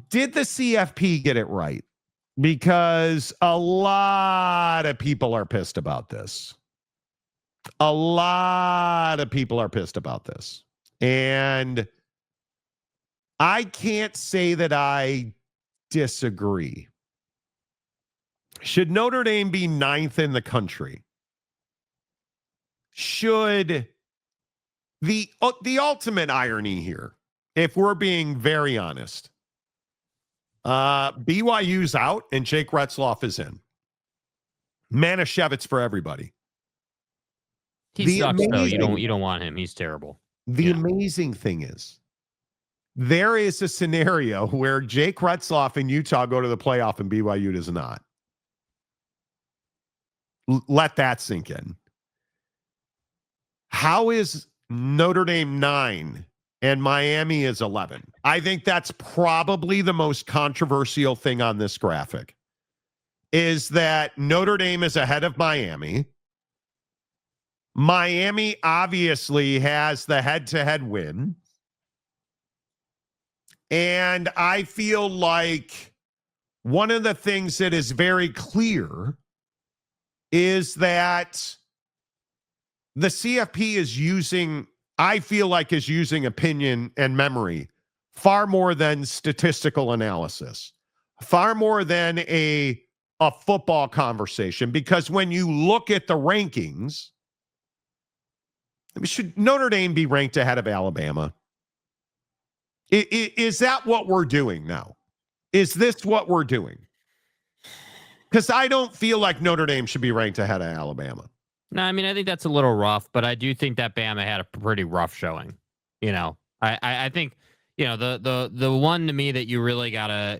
did the CFP get it right? Because a lot of people are pissed about this. A lot of people are pissed about this. And I can't say that I disagree. Should Notre Dame be 9th in the country? Should the ultimate irony here, if we're being very honest, BYU's out and Jake Retzloff is in. Manischewitz for everybody. He sucks, though. You don't want him. He's terrible. The amazing thing is, there is a scenario where Jake Retzloff and Utah go to the playoff and BYU does not. Let that sink in. How is Notre Dame 9 and Miami is 11? I think that's probably the most controversial thing on this graphic, is that Notre Dame is ahead of Miami. Miami obviously has the head-to-head win. And I feel like one of the things that is very clear is that the CFP is using, I feel like is using opinion and memory far more than statistical analysis, far more than a football conversation. Because when you look at the rankings, should Notre Dame be ranked ahead of Alabama? Is that what we're doing now? Is this what we're doing? Because I don't feel like Notre Dame should be ranked ahead of Alabama. No, I mean, I think that's a little rough, but I do think that Bama had a pretty rough showing. You know, I think, you know, the one to me that you really gotta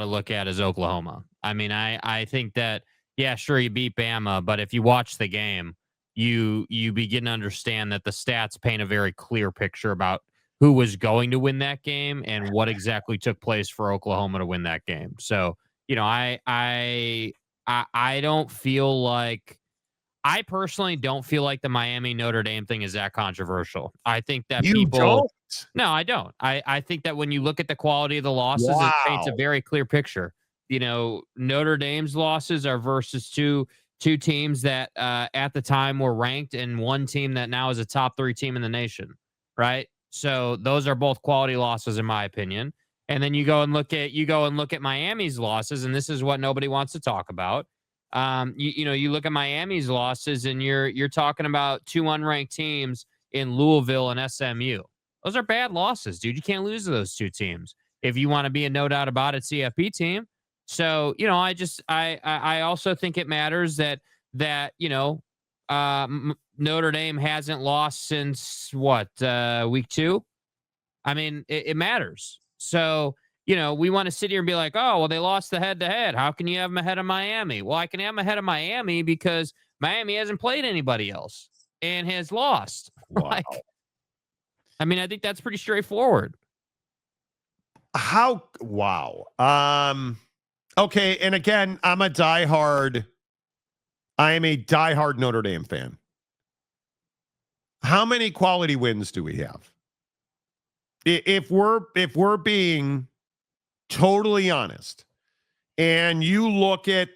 look at is Oklahoma. I mean, I think that, yeah, sure, you beat Bama, but if you watch the game, you begin to understand that the stats paint a very clear picture about who was going to win that game and what exactly took place for Oklahoma to win that game. So, you know, I don't feel like, I personally don't feel like the Miami Notre Dame thing is that controversial. I think that No, I don't. I think that when you look at the quality of the losses, it paints a very clear picture. You know, Notre Dame's losses are versus two teams that at the time were ranked and one team that now is a top 3 team in the nation, right? So those are both quality losses in my opinion. And then you go and look at Miami's losses, and this is what nobody wants to talk about. You look at Miami's losses, and you're talking about 2 unranked teams in Louisville and SMU. Those are bad losses, dude. You can't lose to those 2 teams if you want to be a no doubt about it CFP team. So, you know, I also think it matters that Notre Dame hasn't lost since week 2. I mean, it matters. So, you know, we want to sit here and be like, oh, well, they lost the head-to-head. How can you have them ahead of Miami? Well, I can have them ahead of Miami because Miami hasn't played anybody else and has lost. Wow. I mean, I think that's pretty straightforward. Wow. Okay, and again, I am a diehard Notre Dame fan. How many quality wins do we have? If we're being totally honest, and you look at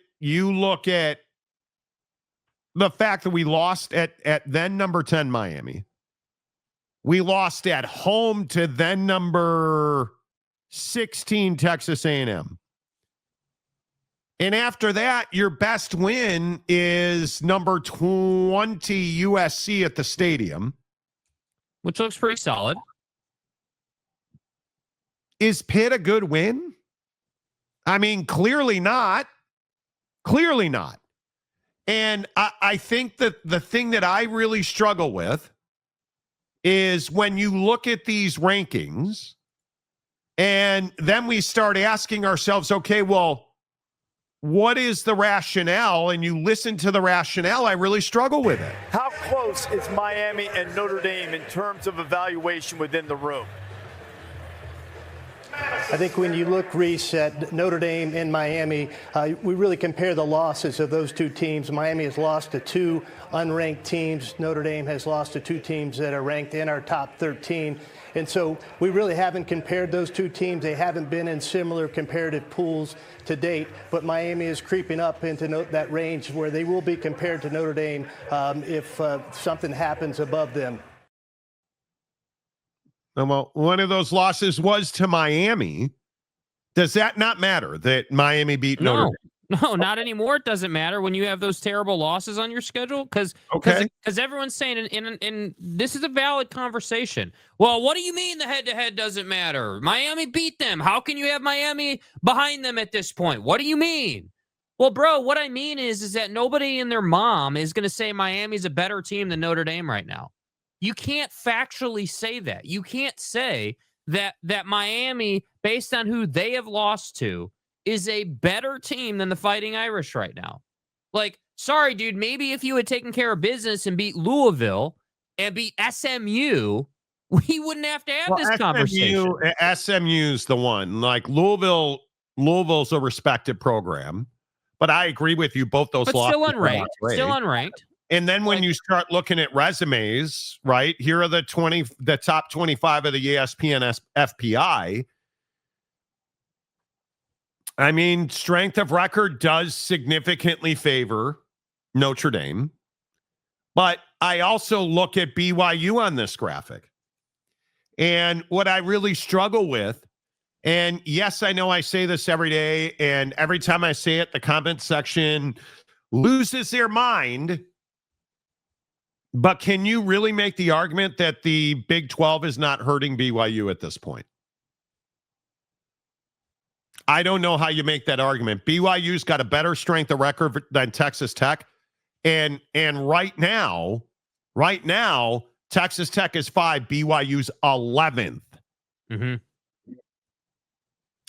the fact that we lost at then number 10 Miami, we lost at home to then number 16 Texas A&M, and after that, your best win is number 20 USC at the stadium, which looks pretty solid. Is Pitt a good win? I mean, clearly not. Clearly not. And I think that the thing that I really struggle with is when you look at these rankings and then we start asking ourselves, okay, well, what is the rationale? And you listen to the rationale, I really struggle with it. How close is Miami and Notre Dame in terms of evaluation within the room? I think when you look, Reese, at Notre Dame and Miami, we really compare the losses of those two teams. Miami has lost to two unranked teams. Notre Dame has lost to two teams that are ranked in our top 13. And so we really haven't compared those two teams. They haven't been in similar comparative pools to date. But Miami is creeping up into that range where they will be compared to Notre Dame if something happens above them. Well, one of those losses was to Miami. Does that not matter that Miami beat Notre Dame? No, not anymore. It doesn't matter when you have those terrible losses on your schedule because everyone's saying, and this is a valid conversation. Well, what do you mean the head-to-head doesn't matter? Miami beat them. How can you have Miami behind them at this point? What do you mean? Well, bro, what I mean is that nobody and their mom is going to say Miami's a better team than Notre Dame right now. You can't factually say that. You can't say that Miami, based on who they have lost to, is a better team than the Fighting Irish right now. Like, sorry, dude, maybe if you had taken care of business and beat Louisville and beat SMU, we wouldn't have to have this conversation. SMU's the one. Like, Louisville's a respected program. But I agree with you, both those losses. Still unranked. And then when you start looking at resumes, right? Here are the top 25 of the ESPN FPI. I mean, strength of record does significantly favor Notre Dame. But I also look at BYU on this graphic. And what I really struggle with, and yes, I know I say this every day, and every time I say it, the comment section loses their mind. But can you really make the argument that the Big 12 is not hurting BYU at this point? I don't know how you make that argument. BYU's got a better strength of record than Texas Tech. And right now, Texas Tech is 5, BYU's 11th. Mm-hmm.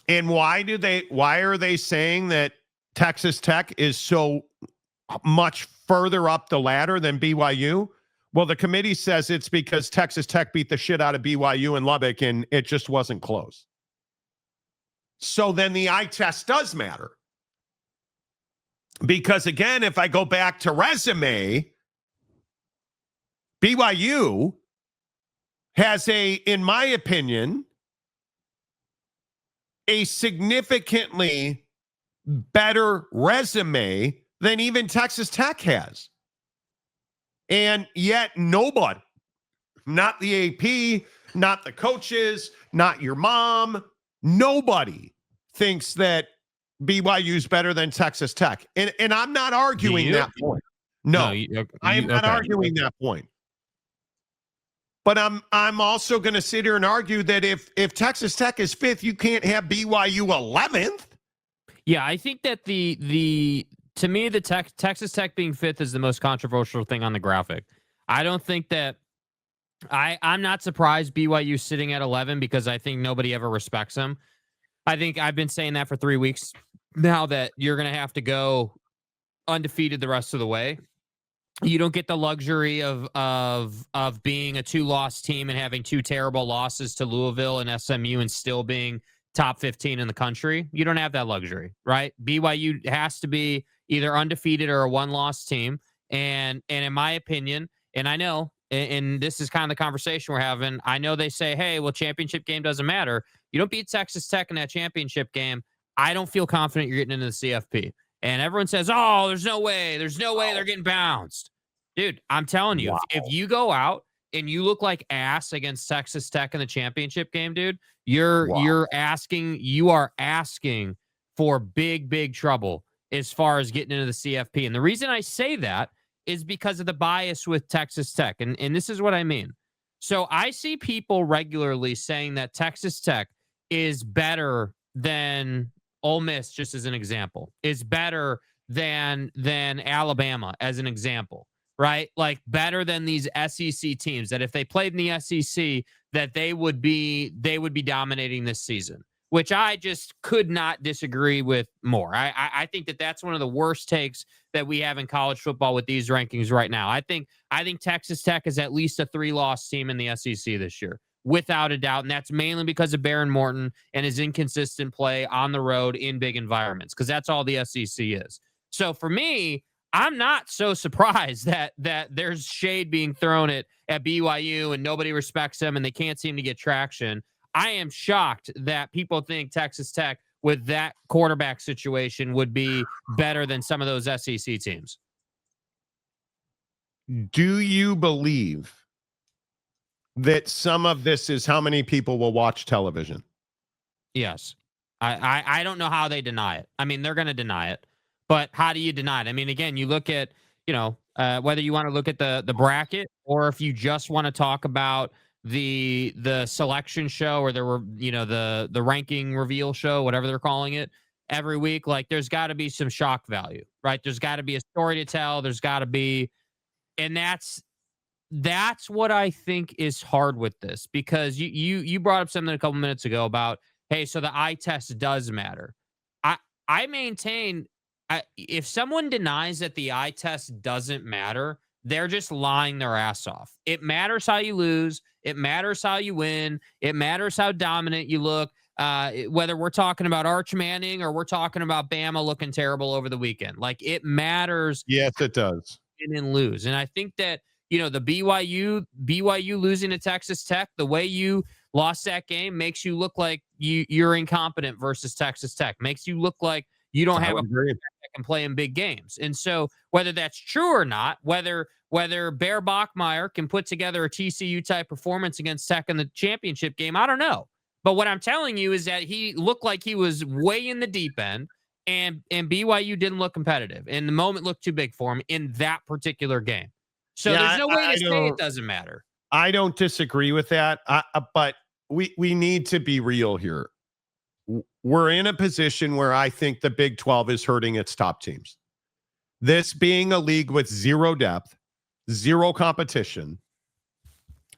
And why are they saying that Texas Tech is so much further up the ladder than BYU? Well, the committee says it's because Texas Tech beat the shit out of BYU in Lubbock and it just wasn't close. So then the eye test does matter. Because again, if I go back to resume, BYU has in my opinion, a significantly better resume than even Texas Tech has. And yet nobody, not the AP, not the coaches, not your mom, nobody thinks that BYU's better than Texas Tech. And I'm not arguing that point. No, I am not arguing that point. But I'm also going to sit here and argue that if Texas Tech is 5th, you can't have BYU 11th. Yeah, I think that to me, the Texas Tech being 5th is the most controversial thing on the graphic. I don't think that I'm not surprised BYU sitting at 11 because I think nobody ever respects them. I think I've been saying that for 3 weeks now that you're going to have to go undefeated the rest of the way. You don't get the luxury of being a 2-loss team and having 2 terrible losses to Louisville and SMU and still being top 15 in the country. You don't have that luxury, right? BYU has to be either undefeated or a 1-loss team. And in my opinion, and I know, and this is kind of the conversation we're having, I know they say, hey, well, championship game doesn't matter. You don't beat Texas Tech in that championship game. I don't feel confident you're getting into the CFP. And everyone says, oh, there's no way they're getting bounced. Dude, I'm telling you, if you go out and you look like ass against Texas Tech in the championship game, dude, you are asking for big trouble as far as getting into the CFP. And the reason I say that is because of the bias with Texas Tech. And this is what I mean. So I see people regularly saying that Texas Tech is better than Ole Miss, just as an example, is better than Alabama as an example, right? Like better than these SEC teams that if they played in the SEC, that they would be dominating this season, which I just could not disagree with more. I think that that's one of the worst takes that we have in college football with these rankings right now. I think Texas Tech is at least a 3-loss team in the SEC this year. without a doubt. And that's mainly because of Baron Morton and his inconsistent play on the road in big environments, because that's all the SEC is. So for me, I'm not so surprised that there's shade being thrown at BYU and nobody respects them and they can't seem to get traction. I am shocked that people think Texas Tech with that quarterback situation would be better than some of those SEC teams. Do you believe that some of this is how many people will watch television? Yes. I don't know how they deny it. I mean, they're going to deny it, but how do you deny it? I mean, again, you look at, whether you want to look at the bracket or if you just want to talk about the selection show or the ranking reveal show, whatever they're calling it, every week, like there's got to be some shock value, right? There's got to be a story to tell. There's got to be, and that's what I think is hard with this, because you brought up something a couple minutes ago about, hey, so the eye test does matter. I maintain, if someone denies that the eye test doesn't matter, they're just lying their ass off. It matters how you lose. It matters how you win. It matters how dominant you look. Whether we're talking about Arch Manning or we're talking about Bama looking terrible over the weekend, like it matters. Yes, it does. Win and lose, and I think that the BYU losing to Texas Tech, the way you lost that game makes you look like you're incompetent versus Texas Tech. Makes you look like you don't have a quarterback that can play in big games. And so whether that's true or not, whether Bear Bachmeier can put together a TCU type performance against Tech in the championship game, I don't know. But what I'm telling you is that he looked like he was way in the deep end, and BYU didn't look competitive, and the moment looked too big for him in that particular game. So there's no way to say it doesn't matter. I don't disagree with that, but we need to be real here. We're in a position where I think the Big 12 is hurting its top teams. This being a league with zero depth, zero competition,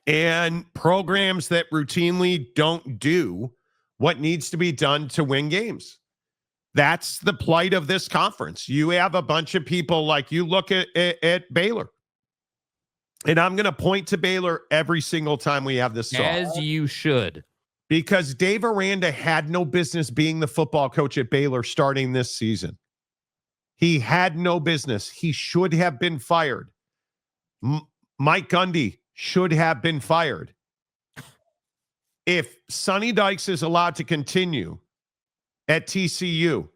and programs that routinely don't do what needs to be done to win games. That's the plight of this conference. You have a bunch of people, like you look at Baylor. And I'm going to point to Baylor every single time we have this talk. As you should. Because Dave Aranda had no business being the football coach at Baylor starting this season. He had no business. He should have been fired. Mike Gundy should have been fired. If Sonny Dykes is allowed to continue at TCU,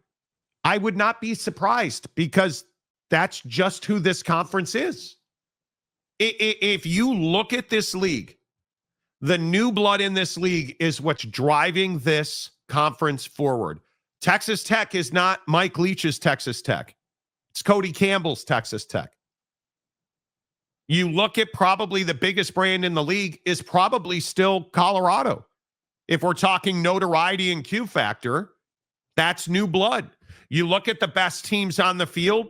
I would not be surprised, because that's just who this conference is. If you look at this league, the new blood in this league is what's driving this conference forward. Texas Tech is not Mike Leach's Texas Tech. It's Cody Campbell's Texas Tech. You look at probably the biggest brand in the league is probably still Colorado. If we're talking notoriety and Q factor, that's new blood. You look at the best teams on the field,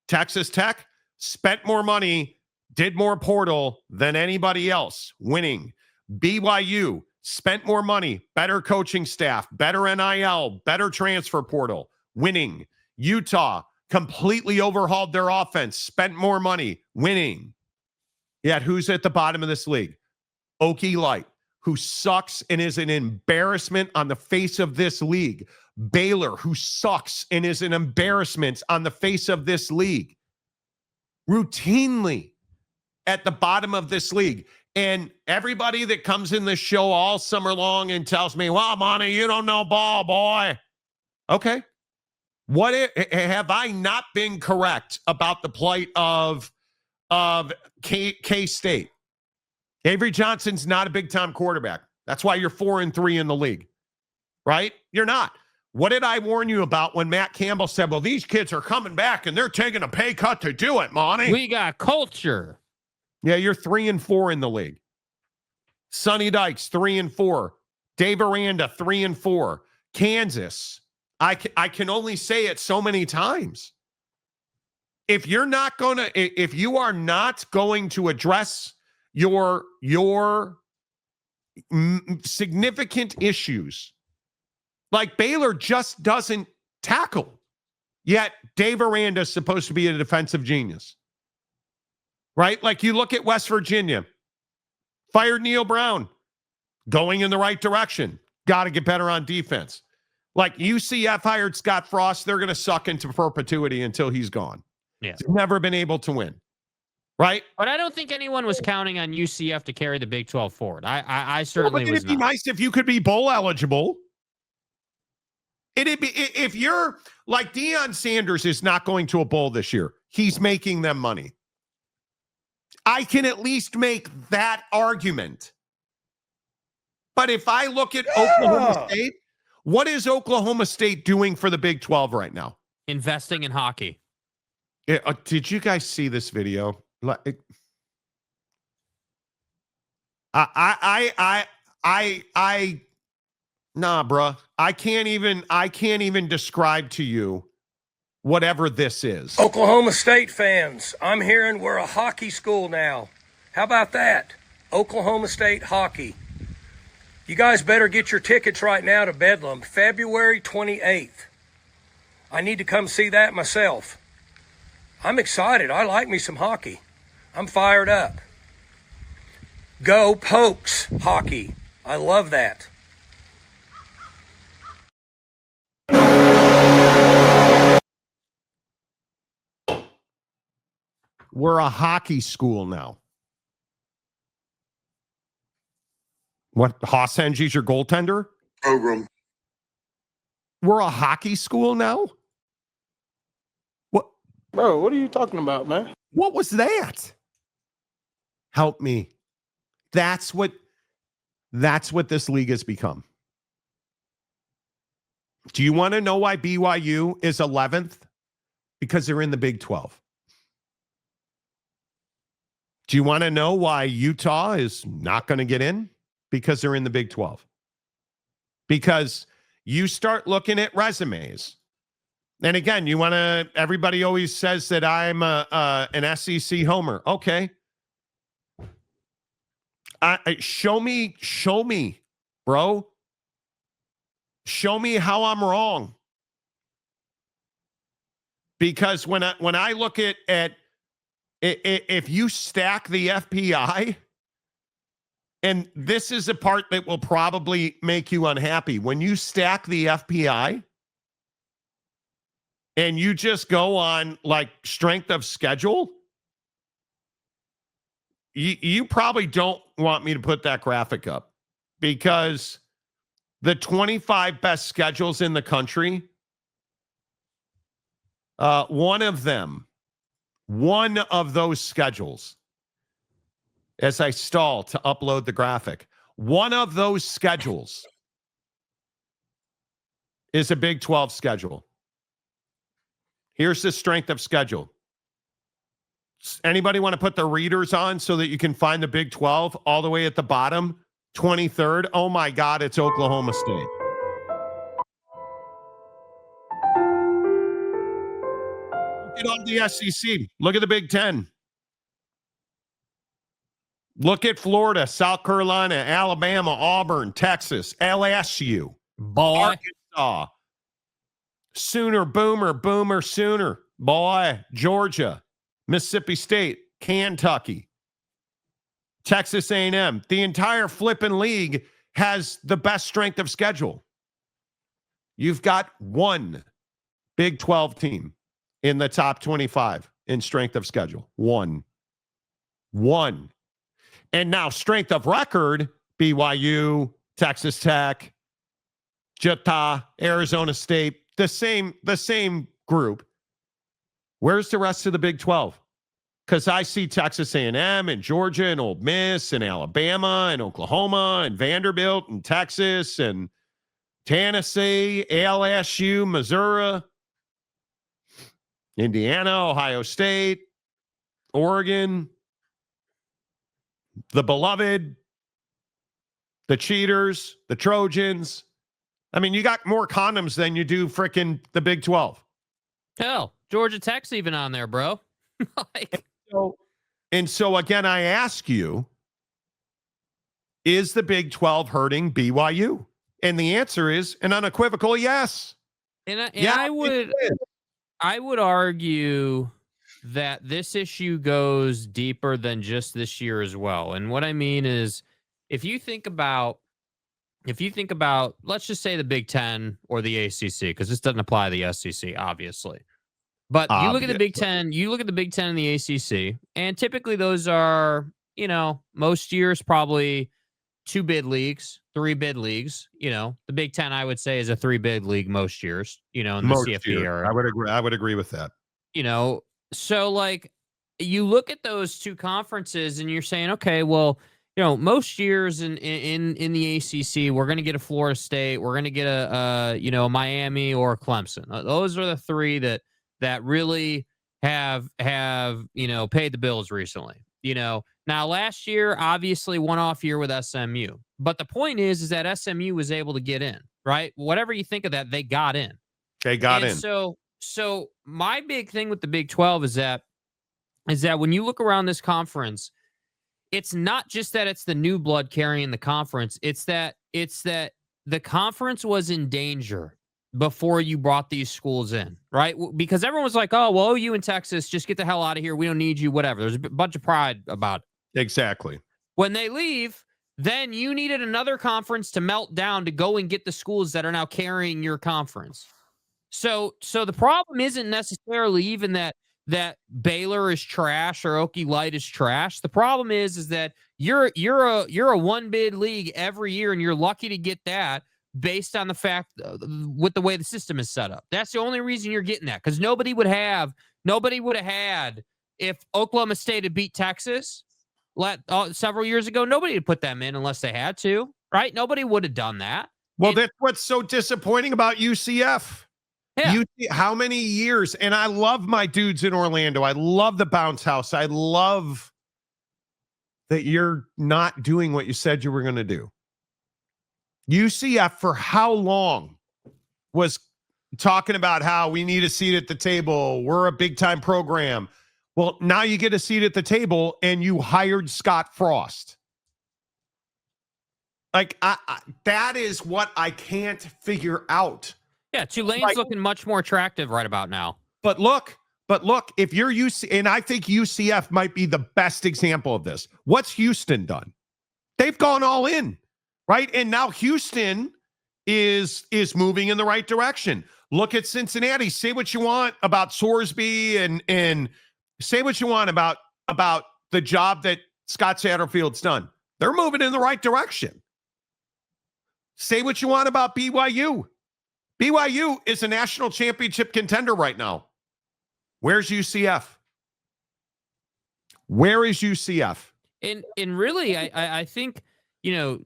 Texas Tech spent more money, did more portal than anybody else, winning. BYU spent more money, better coaching staff, better NIL, better transfer portal, winning. Utah completely overhauled their offense, spent more money, winning. Yet who's at the bottom of this league? Okie Light, who sucks and is an embarrassment on the face of this league. Baylor, who sucks and is an embarrassment on the face of this league. Routinely at the bottom of this league. And everybody that comes in this show all summer long and tells me, well, Monty, you don't know ball, boy. Okay. Have I not been correct about the plight of K-State? Avery Johnson's not a big-time quarterback. That's why you're 4-3 in the league, right? You're not. What did I warn you about when Matt Campbell said, well, these kids are coming back and they're taking a pay cut to do it, Monty? We got culture. Yeah, you're 3-4 in the league. Sonny Dykes, 3-4. Dave Aranda, 3-4. Kansas. I can only say it so many times. If you are not going to address your significant issues, like Baylor just doesn't tackle. Yet Dave Aranda is supposed to be a defensive genius. Right? Like you look at West Virginia, fired Neil Brown. going in the right direction. Got to get better on defense. Like UCF hired Scott Frost, they're going to suck into perpetuity until he's gone. Yeah. He's never been able to win. Right? But I don't think anyone was counting on UCF to carry the Big 12 forward. I certainly was it'd be not. nice if you could be bowl eligible. It'd be if you're like Deion Sanders is not going to a bowl this year. He's making them money. I can at least make that argument. But if I look at Oklahoma State, what is Oklahoma State doing for the Big 12 right now? Investing in hockey. Did you guys see this video? Nah, bruh. I can't even describe to you whatever this is. Oklahoma State fans, I'm hearing we're a hockey school now. How about that? Oklahoma State hockey. You guys better get your tickets right now to Bedlam, February 28th. I need to come see that myself. I'm excited. I like me some hockey. I'm fired up. Go Pokes hockey. I love that. We're a hockey school now. What? Hossenji's your goaltender? Program. We're a hockey school now? What? Bro, what are you talking about, man? What was that? Help me. That's what this league has become. Do you want to know why BYU is 11th? Because they're in the Big 12. Do you want to know why Utah is not going to get in? Because they're in the Big 12. Because you start looking at resumes. And again, everybody always says that I'm an SEC homer. Okay. Show me, bro. Show me how I'm wrong. Because when I look at if you stack the FPI, and this is a part that will probably make you unhappy. When you stack the FPI and you just go on like strength of schedule, you probably don't want me to put that graphic up, because the 25 best schedules in the country, one of those schedules, as I stall to upload the graphic, one of those schedules is a Big 12 schedule. Here's the strength of schedule. Anybody want to put the readers on so that you can find the Big 12 all the way at the bottom? 23rd. Oh my God, it's Oklahoma State. Look at all the SEC. Look at the Big 10. Look at Florida, South Carolina, Alabama, Auburn, Texas, LSU, Boy. Arkansas, Sooner, Boomer, Sooner, boy, Georgia, Mississippi State, Kentucky, Texas A&M. The entire flipping league has the best strength of schedule. You've got one Big 12 team in the top 25 in strength of schedule. One. And now strength of record, BYU, Texas Tech, Utah, Arizona State, the same group. Where's the rest of the Big 12? Because I see Texas A&M and Georgia and Ole Miss and Alabama and Oklahoma and Vanderbilt and Texas and Tennessee, LSU, Missouri, Indiana, Ohio State, Oregon, the beloved, the cheaters, the Trojans. I mean, you got more condoms than you do frickin' the Big 12. Hell, Georgia Tech's even on there, bro. And so again, I ask you, is the Big 12 hurting BYU? And the answer is an unequivocal yes. I would argue that this issue goes deeper than just this year as well. And what I mean is, if you think about if you think about, let's just say the Big Ten or the ACC, because this doesn't apply to the SEC, obviously. But you look at the Big Ten, you look at the Big Ten and the ACC, and typically those are, most years probably 2 bid leagues, 3 bid leagues. The Big Ten, I would say, is a 3 bid league most years, in the CFP era. I would agree with that. So like you look at those 2 conferences and you're saying, okay, well, most years in the ACC, we're going to get a Florida State, we're going to get a Miami or a Clemson. Those are the 3 that really have paid the bills recently. Now last year, obviously one-off year with SMU, but the point is that SMU was able to get in, right? Whatever you think of that, they got in. They got in. So my big thing with the Big 12 is that when you look around this conference, it's not just that it's the new blood carrying the conference. It's that the conference was in danger before you brought these schools in, right? Because everyone was like, oh, well, OU and Texas, just get the hell out of here. We don't need you, whatever. There's a bunch of pride about it. Exactly. When they leave, then you needed another conference to melt down to go and get the schools that are now carrying your conference. So the problem isn't necessarily even that Baylor is trash or Okie Light is trash. The problem is that you're a 1 bid league every year, and you're lucky to get that based on the fact with the way the system is set up. That's the only reason you're getting that, because nobody would have had if Oklahoma State had beat Texas several years ago. Nobody would put them in unless they had to, right? Nobody would have done that. Well, that's what's so disappointing about UCF. Yeah. You see how many years, and I love my dudes in Orlando. I love the bounce house. I love that you're not doing what you said you were going to do. UCF for how long was talking about how we need a seat at the table. We're a big time program. Well, now you get a seat at the table and you hired Scott Frost. Like that is what I can't figure out. Yeah, Tulane's looking much more attractive right about now. But look, if you're UC, and I think UCF might be the best example of this. What's Houston done? They've gone all in, right? And now Houston is moving in the right direction. Look at Cincinnati. Say what you want about Sorsby and say what you want about the job that Scott Satterfield's done. They're moving in the right direction. Say what you want about BYU. BYU is a national championship contender right now. Where's UCF? Where is UCF? And really, I think,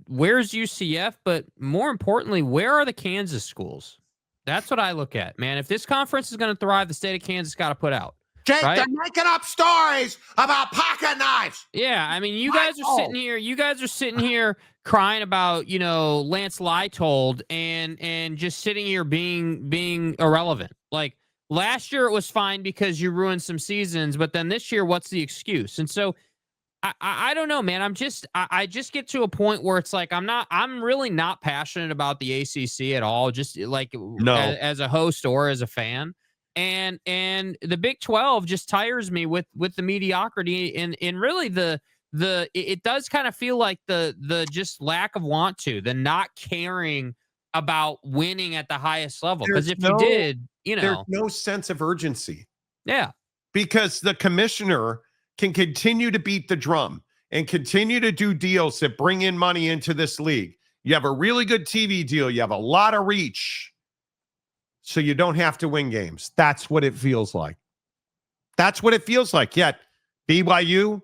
where's UCF? But more importantly, where are the Kansas schools? That's what I look at, man. If this conference is going to thrive, the state of Kansas got to put out. Jake, right? They're making up stories about pocket knives. Yeah, I mean, you guys are sitting here crying about, Lance Leitold and just sitting here being irrelevant. Like last year it was fine because you ruined some seasons, but then this year, what's the excuse? And so I don't know, man. I just get to a point where it's like I'm really not passionate about the ACC at all, just like as a host or as a fan. And the Big 12 just tires me with the mediocrity and really it does kind of feel like the just lack of the not caring about winning at the highest level. Because if you did, there's no sense of urgency. Yeah. Because the commissioner can continue to beat the drum and continue to do deals that bring in money into this league. You have a really good TV deal. You have a lot of reach. So you don't have to win games. That's what it feels like. That's what it feels like. Yet BYU,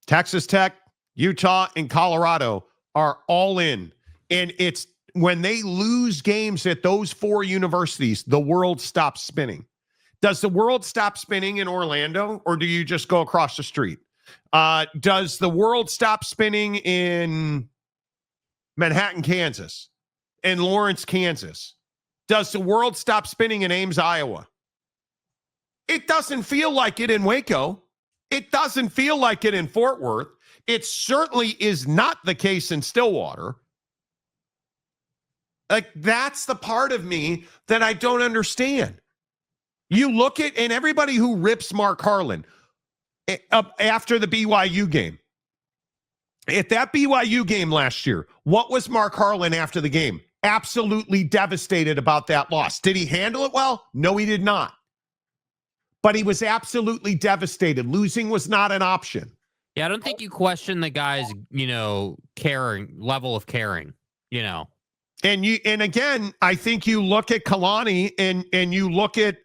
Texas Tech, Utah, and Colorado are all in. And it's when they lose games at those 4 universities, the world stops spinning. Does the world stop spinning in Orlando, or do you just go across the street? Does the world stop spinning in Manhattan, Kansas, and Lawrence, Kansas? Does the world stop spinning in Ames, Iowa? It doesn't feel like it in Waco. It doesn't feel like it in Fort Worth. It certainly is not the case in Stillwater. Like, that's the part of me that I don't understand. You look at, and everybody who rips Mark Harlan after the BYU game, At that BYU game last year, what was Mark Harlan after the game? Absolutely devastated about that loss. Did he handle it well? No, he did not. But he was absolutely devastated. Losing was not an option. Yeah, I don't think you question the guy's, level of caring, And again, I think you look at Kalani and you look at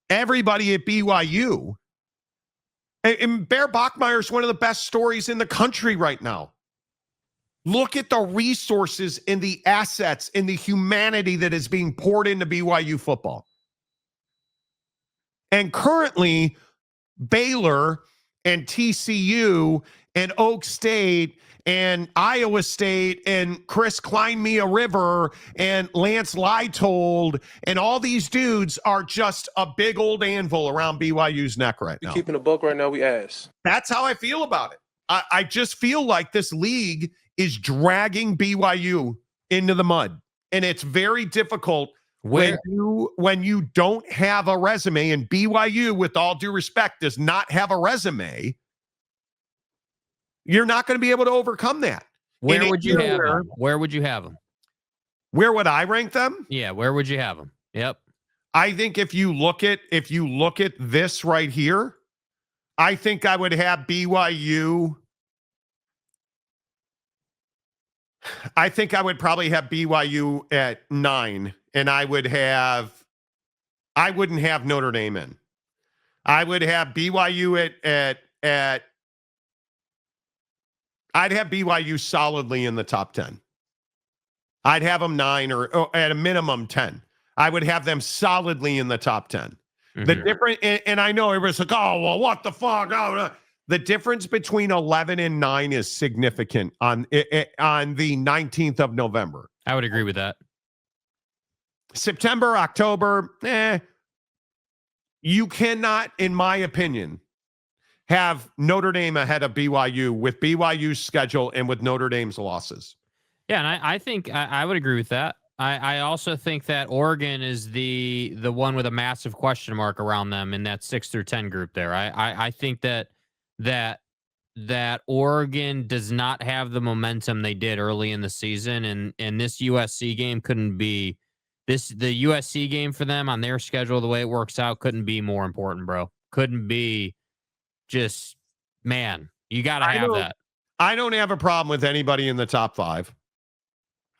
everybody at BYU. And Bear Bachmeier is one of the best stories in the country right now. Look at the resources and the assets and the humanity that is being poured into BYU football. And currently, Baylor and TCU and Oak State and Iowa State and Chris Klein-Mia River and Lance Leitold and all these dudes are just a big old anvil around BYU's neck right now. Keeping a buck right now, we ass. That's how I feel about it. I just feel like this league is dragging BYU into the mud. And it's very difficult when you don't have a resume, and BYU, with all due respect, does not have a resume. You're not going to be able to overcome that. Where would you have them? Where would you have them? Where would I rank them? Yeah, where would you have them? Yep. I think if you look at this right here, I think I would have BYU. I think I would probably have BYU at 9, and I wouldn't have Notre Dame in. I would have BYU at I'd have BYU solidly in the top 10. I'd have them 9 or at a minimum 10. I would have them solidly in the top 10. Mm-hmm. The difference, and I know everybody's like, oh, well, what the fuck? Oh, the difference between 11 and 9 is significant on the 19th of November. I would agree with that. September, October, you cannot, in my opinion, have Notre Dame ahead of BYU with BYU's schedule and with Notre Dame's losses. Yeah, and I think I would agree with that. I also think that Oregon is the one with a massive question mark around them in that 6 through 10 group there. I think that Oregon does not have the momentum they did early in the season, and this USC game couldn't be the USC game for them on their schedule, the way it works out, couldn't be more important, bro. Couldn't be. Just, man, you got to have that. I don't have a problem with anybody in the top 5.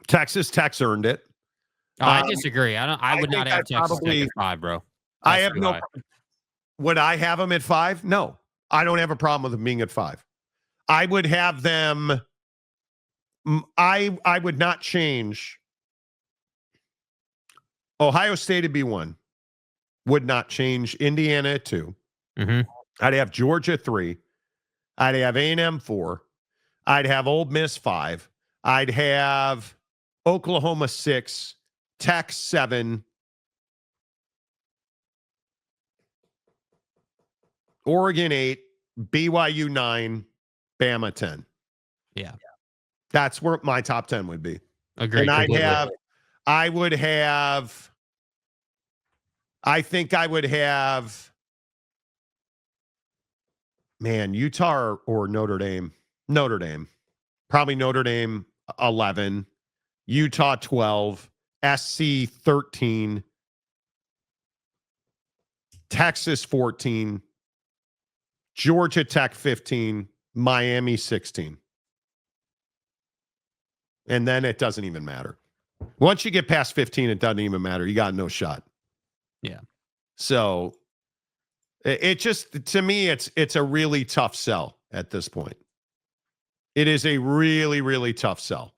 Texas Tech's earned it. Oh, I disagree. I would not have Texas Tech at 5, bro. I have no. Would I have them at 5? No, I don't have a problem with them being at 5. I would have them. I would not change. Ohio State would be 1. Would not change. Indiana at 2. Mm-hmm. I'd have Georgia 3. I'd have A&M 4. I'd have Ole Miss 5. I'd have Oklahoma 6. Tech 7. Oregon 8. BYU 9. Bama 10. Yeah. That's where my top 10 would be. Agreed. And I think I would have, man, Utah or Notre Dame. Notre Dame. Probably Notre Dame 11. Utah 12. SC 13. Texas 14. Georgia Tech 15. Miami 16. And then it doesn't even matter. Once you get past 15, it doesn't even matter. You got no shot. Yeah. So it just, to me, it's a really tough sell at this point. It is a really, really tough sell.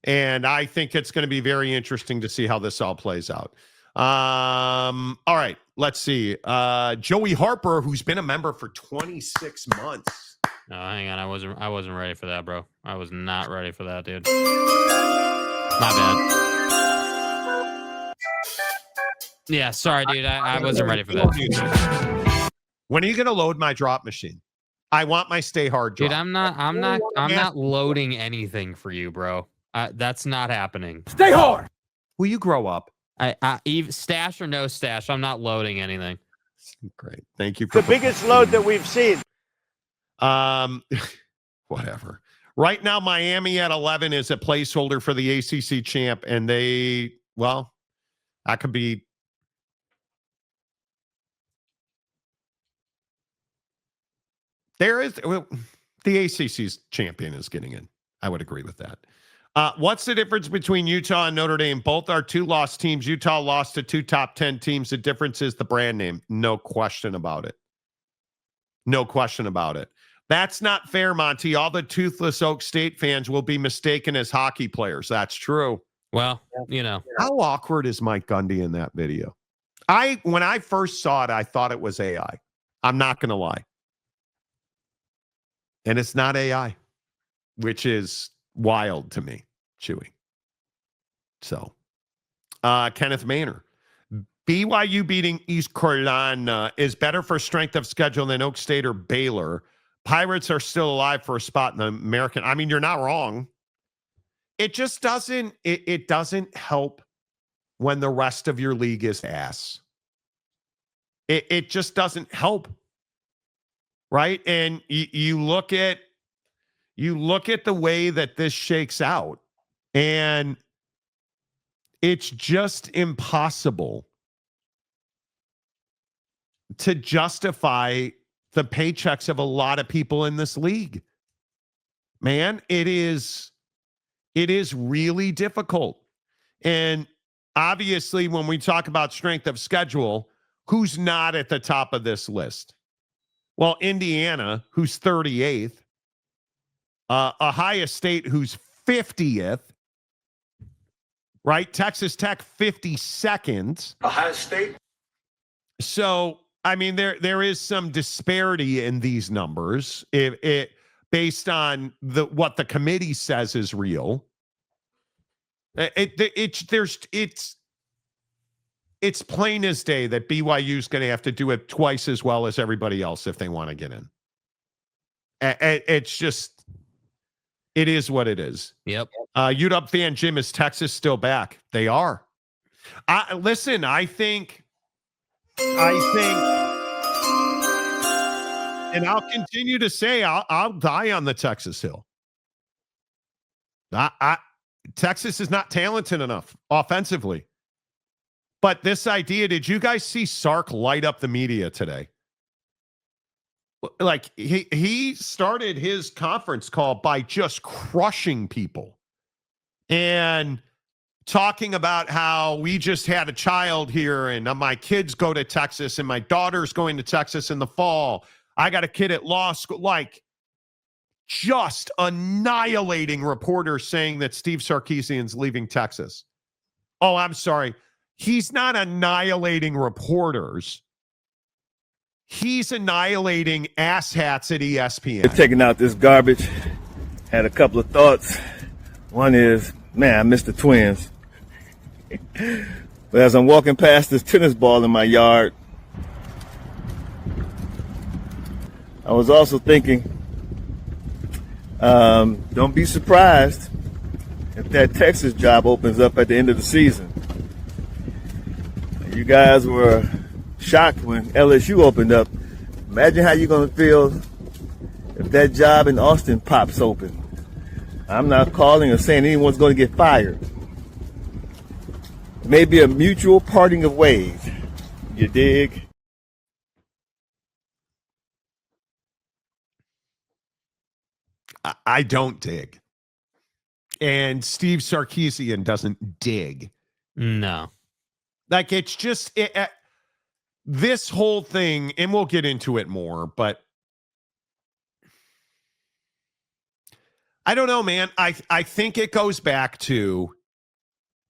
And I think it's going to be very interesting to see how this all plays out. All right, let's see. Joey Harper, who's been a member for 26 months. No, hang on. I wasn't ready for that, bro. I was not ready for that, dude. My bad. Yeah, sorry, dude. I wasn't ready for that. When are you going to load my drop machine? I want my stay hard drop. Dude, I'm not loading anything for you, bro. That's not happening. Stay hard. Will you grow up? Stash or no stash, I'm not loading anything. Great. Thank you. For the biggest load that we've seen. Whatever. Right now, Miami at 11 is a placeholder for the ACC champ, and that could be. There is the ACC's champion is getting in. I would agree with that. What's the difference between Utah and Notre Dame? Both are 2-loss teams. Utah lost to 2 top 10 teams. The difference is the brand name. No question about it. No question about it. That's not fair, Monty. All the toothless Oak State fans will be mistaken as hockey players. That's true. Well, How awkward is Mike Gundy in that video? When I first saw it, I thought it was AI. I'm not going to lie. And it's not AI, which is wild to me, Chewy. So, Kenneth Maynor. BYU beating East Carolina is better for strength of schedule than Oak State or Baylor. Pirates are still alive for a spot in the American. I mean, you're not wrong. It just doesn't, it doesn't help when the rest of your league is ass. It just doesn't help. Right? And you look at the way that this shakes out, and it's just impossible to justify the paychecks of a lot of people in this league. Man, it is really difficult. And obviously, when we talk about strength of schedule, who's not at the top of this list? Well, Indiana, who's 38th, Ohio State, who's 50th, right? Texas Tech, 52nd. Ohio State. So, I mean, there is some disparity in these numbers if it based on what the committee says is real. It's plain as day that BYU is going to have to do it twice as well as everybody else if they want to get in. It's just, it is what it is. Yep. UW fan Jim, is Texas still back? They are. Listen, I think, and I'll continue to say, I'll die on the Texas hill. Texas is not talented enough offensively. But this idea, did you guys see Sark light up the media today? Like he started his conference call by just crushing people and talking about how we just had a child here and my kids go to Texas and my daughter's going to Texas in the fall. I got a kid at law school. Like just annihilating reporters saying that Steve Sarkisian's leaving Texas. Oh, I'm sorry. He's not annihilating reporters. He's annihilating asshats at ESPN. Taking out this garbage, had a couple of thoughts. One is, man, I miss the Twins. But as I'm walking past this tennis ball in my yard, I was also thinking, don't be surprised if that Texas job opens up at the end of the season. You guys were shocked when LSU opened up. Imagine how you're going to feel if that job in Austin pops open. I'm not calling or saying anyone's going to get fired. Maybe a mutual parting of ways. You dig? I don't dig. And Steve Sarkisian doesn't dig. No. Like, it's just this whole thing, and we'll get into it more, but I don't know, man. I think it goes back to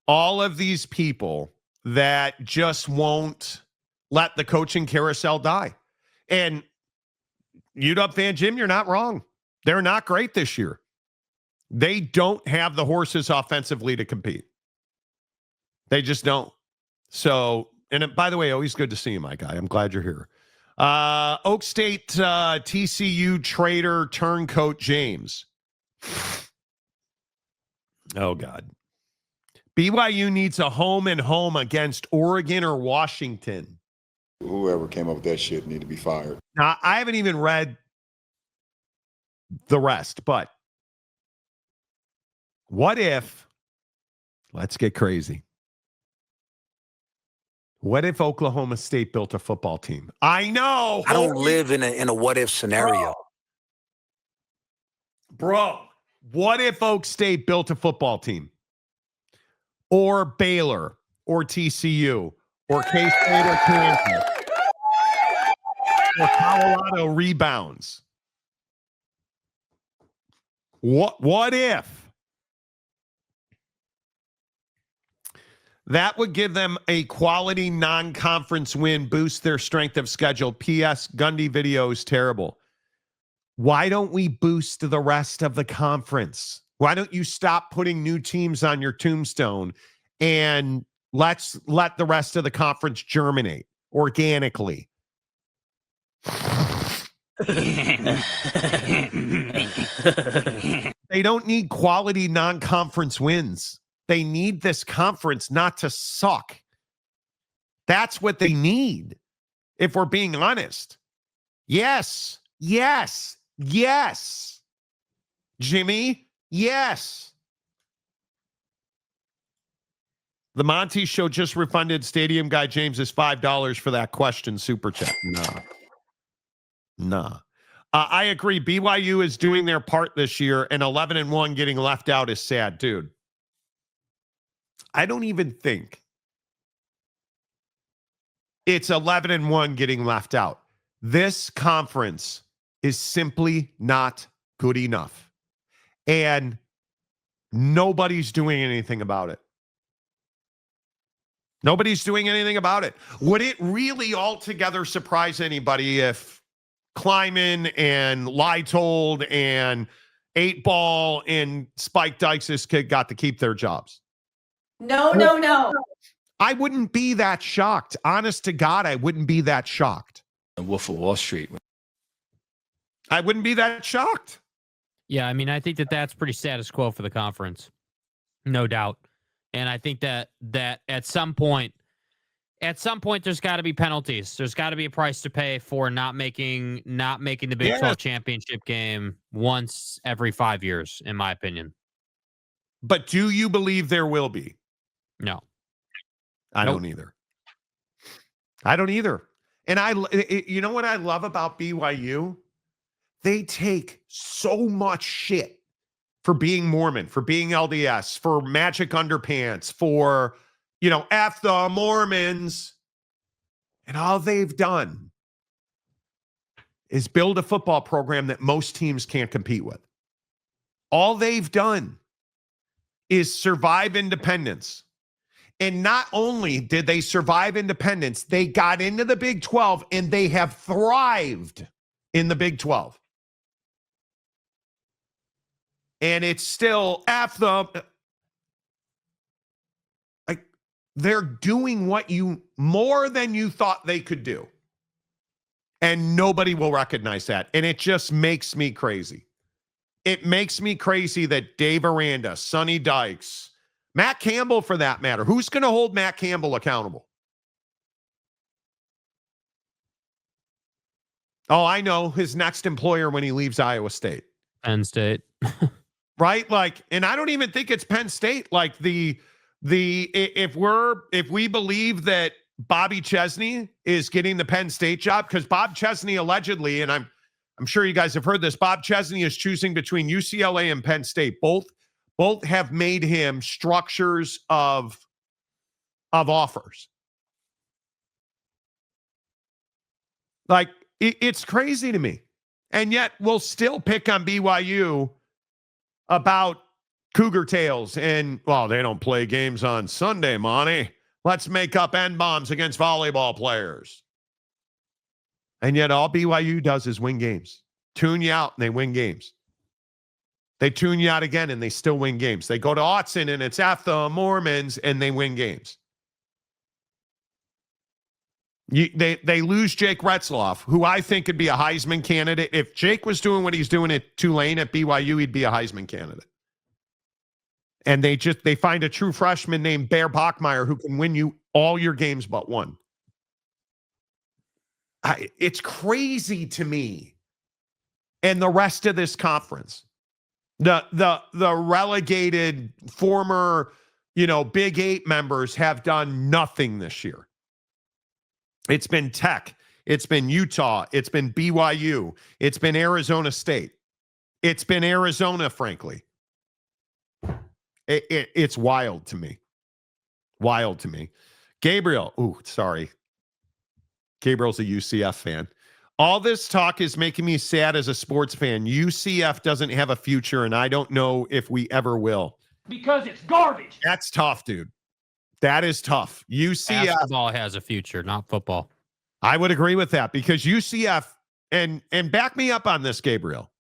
all of these people that just won't let the coaching carousel die. And UW fan Jim, you're not wrong. They're not great this year. They don't have the horses offensively to compete. They just don't. So, and by the way, always good to see you, my guy. I'm glad you're here. Oak State TCU trader turncoat James. Oh, God. BYU needs a home and home against Oregon or Washington. Whoever came up with that shit need to be fired. Now, I haven't even read the rest, but What if, let's get crazy. What if Oklahoma State built a football team? I know. I don't live in a what if scenario. Bro, what if Oak State built a football team? Or Baylor, or TCU, or K-State, or Kansas, or Colorado rebounds. What if? That would give them a quality non-conference win, boost their strength of schedule. P.S. Gundy video is terrible. Why don't we boost the rest of the conference? Why don't you stop putting new teams on your tombstone and let's let the rest of the conference germinate organically? They don't need quality non-conference wins. They need this conference not to suck. That's what they need, if we're being honest. Yes. Jimmy, yes. The Monty Show just refunded Stadium Guy James's $5 for that question super chat. Nah. I agree. BYU is doing their part this year, and 11-1 getting left out is sad, dude. I don't even think it's 11-1 getting left out. This conference is simply not good enough. And nobody's doing anything about it. Nobody's doing anything about it. Would it really altogether surprise anybody if Kleiman and Leitold and 8-Ball and Spike Dykes got to keep their jobs? No. I wouldn't be that shocked. Honest to God, I wouldn't be that shocked. Wolf of Wall Street. I wouldn't be that shocked. Yeah, I mean, I think that's pretty status quo for the conference. No doubt. And I think that at some point there's got to be penalties. There's got to be a price to pay for not making the Big 12 championship game once every 5 years, in my opinion. But do you believe there will be? No. I don't either. I don't either. And you know what I love about BYU? They take so much shit for being Mormon, for being LDS, for Magic Underpants, for, F the Mormons. And all they've done is build a football program that most teams can't compete with. All they've done is survive independence. And not only did they survive independence, they got into the Big 12 and they have thrived in the Big 12. And it's still they're doing more than you thought they could do. And nobody will recognize that. And it just makes me crazy. It makes me crazy that Dave Aranda, Sonny Dykes, Matt Campbell, for that matter. Who's going to hold Matt Campbell accountable? Oh, I know. His next employer when he leaves Iowa State. Penn State. Right? And I don't even think it's Penn State. If we believe that Bobby Chesney is getting the Penn State job, because Bob Chesney allegedly, and I'm sure you guys have heard this, Bob Chesney is choosing between UCLA and Penn State. Both have made him structures of offers. It's crazy to me. And yet we'll still pick on BYU about Cougar tails and, well, they don't play games on Sunday, Monty. Let's make up N-bombs against volleyball players. And yet all BYU does is win games. Tune you out and they win games. They tune you out again and they still win games. They go to Autzen and it's after the Mormons and they win games. They lose Jake Retzloff, who I think could be a Heisman candidate. If Jake was doing what he's doing at Tulane at BYU, he'd be a Heisman candidate. And they find a true freshman named Bear Bachmeier who can win you all your games but one. It's crazy to me. And the rest of this conference. The relegated former, Big 8 members have done nothing this year. It's been Tech. It's been Utah. It's been BYU. It's been Arizona State. It's been Arizona, frankly. It's wild to me. Wild to me. Gabriel. Ooh, sorry. Gabriel's a UCF fan. All this talk is making me sad as a sports fan. UCF doesn't have a future, and I don't know if we ever will. Because it's garbage. That's tough, dude. That is tough. UCF. Basketball has a future, not football. I would agree with that because UCF, and back me up on this, Gabriel.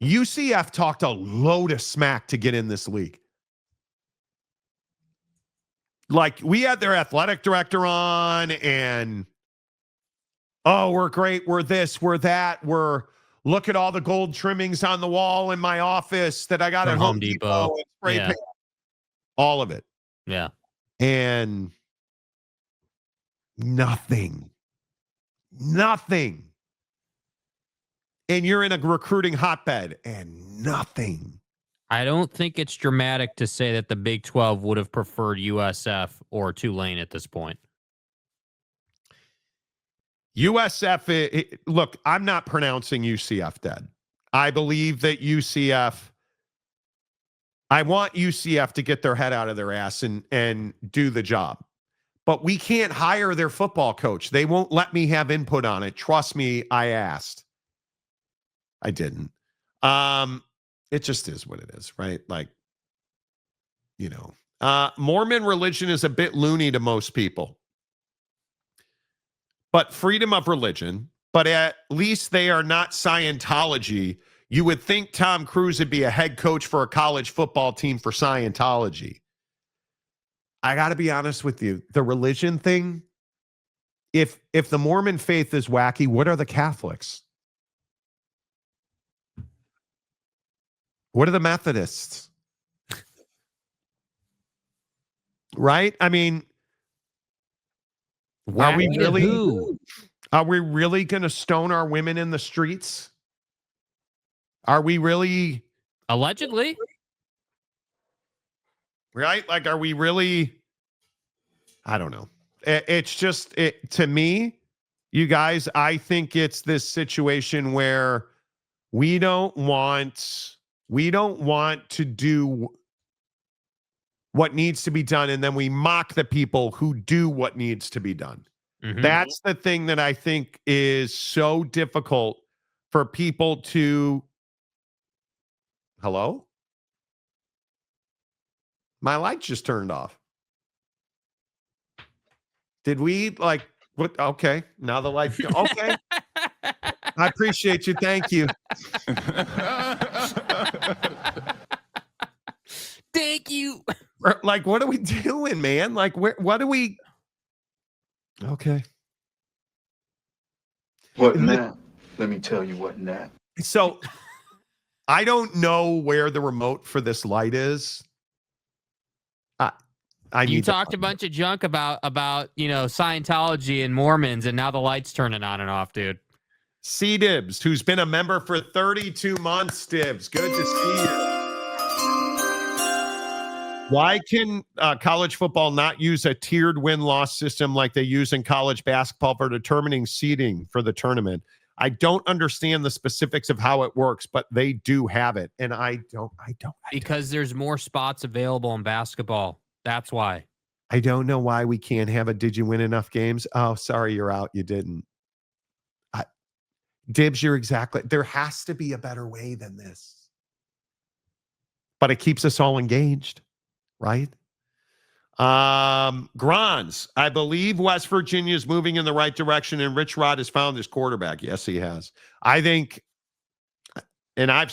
UCF talked a load of smack to get in this league. Like, we had their athletic director on, and we're great, we're this, we're that, look at all the gold trimmings on the wall in my office that I got at Home Depot. And spray paint. All of it. Yeah. And nothing. And you're in a recruiting hotbed and nothing. I don't think it's dramatic to say that the Big 12 would have preferred USF or Tulane at this point. USF, look, I'm not pronouncing UCF dead. I believe that I want UCF to get their head out of their ass and do the job. But we can't hire their football coach. They won't let me have input on it. Trust me, I asked. I didn't. It just is what it is, right? Like, Mormon religion is a bit loony to most people. But freedom of religion, but at least they are not Scientology. You would think Tom Cruise would be a head coach for a college football team for Scientology. I got to be honest with you. The religion thing, if the Mormon faith is wacky, what are the Catholics? What are the Methodists? Right? I mean, are we really going to stone our women in the streets? Are we really? Allegedly. Right? Like, are we really? I don't know. It's just, to me, you guys, I think it's this situation where we don't want to do what needs to be done, and then we mock the people who do what needs to be done. Mm-hmm. That's the thing that I think is so difficult for people to. Hello? My light just turned off. Did we what? Okay. Now the light. Okay. I appreciate you. Thank you. Thank you. Like, what are we doing, man? Like, what do we? Okay. What now? Let me tell you what now. So, I don't know where the remote for this light is. You talked a bunch of junk about Scientology and Mormons, and now the light's turning on and off, dude. C. Dibs, who's been a member for 32 months, Dibs. Good to see you. Why can college football not use a tiered win-loss system like they use in college basketball for determining seeding for the tournament? I don't understand the specifics of how it works, but they do have it, and I don't. Because there's more spots available in basketball. That's why. I don't know why we can't have a did you win enough games? Oh, sorry, you're out. You didn't. Dibs, you're exactly. There has to be a better way than this. But it keeps us all engaged, right? Grons, I believe West Virginia is moving in the right direction, and Rich Rod has found his quarterback. Yes, he has. I think, and I've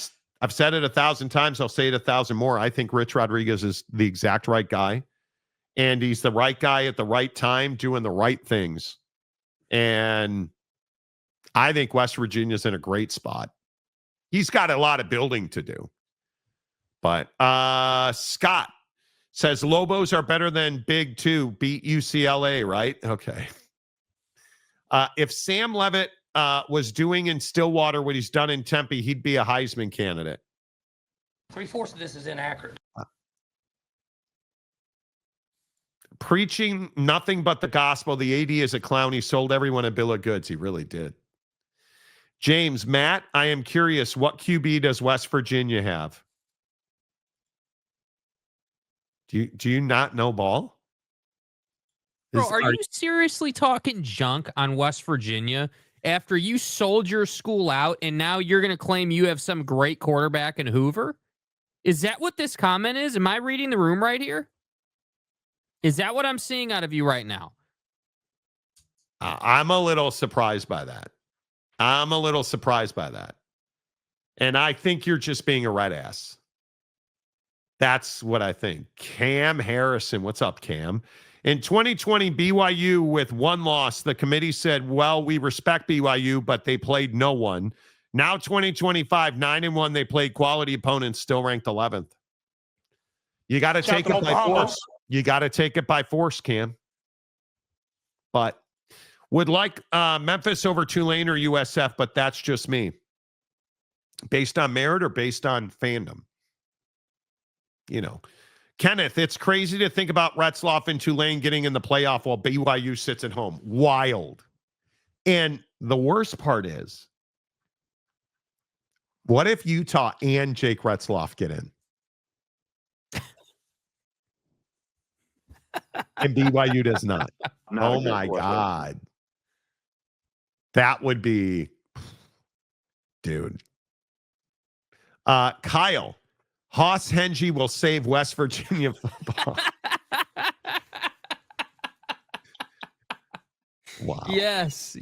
said it 1,000 times. I'll say it 1,000 more. I think Rich Rodriguez is the exact right guy, and he's the right guy at the right time, doing the right things. And I think West Virginia's in a great spot. He's got a lot of building to do. But Scott says Lobos are better than Big 2, beat UCLA, right? Okay. If Sam Levitt was doing in Stillwater what he's done in Tempe, he'd be a Heisman candidate. 3/4 of this is inaccurate. Preaching nothing but the gospel. The AD is a clown. He sold everyone a bill of goods. He really did. James, Matt, I am curious, what QB does West Virginia have? Do you not know ball? Bro, are you seriously talking junk on West Virginia after you sold your school out and now you're going to claim you have some great quarterback in Hoover? Is that what this comment is? Am I reading the room right here? Is that what I'm seeing out of you right now? I'm a little surprised by that. And I think you're just being a red ass. That's what I think. Cam Harrison. What's up, Cam? In 2020, BYU with one loss, the committee said, well, we respect BYU, but they played no one. Now 2025, 9-1, they played quality opponents, still ranked 11th. You got to take it by force. You got to take it by force, Cam. But would like Memphis over Tulane or USF, but that's just me. Based on merit or based on fandom? You know. Kenneth, it's crazy to think about Retzloff and Tulane getting in the playoff while BYU sits at home. Wild. And the worst part is, what if Utah and Jake Retzloff get in? And BYU does not. Oh, my God. That would be, dude. Kyle. Haas Hengy will save West Virginia football. Wow. Yes,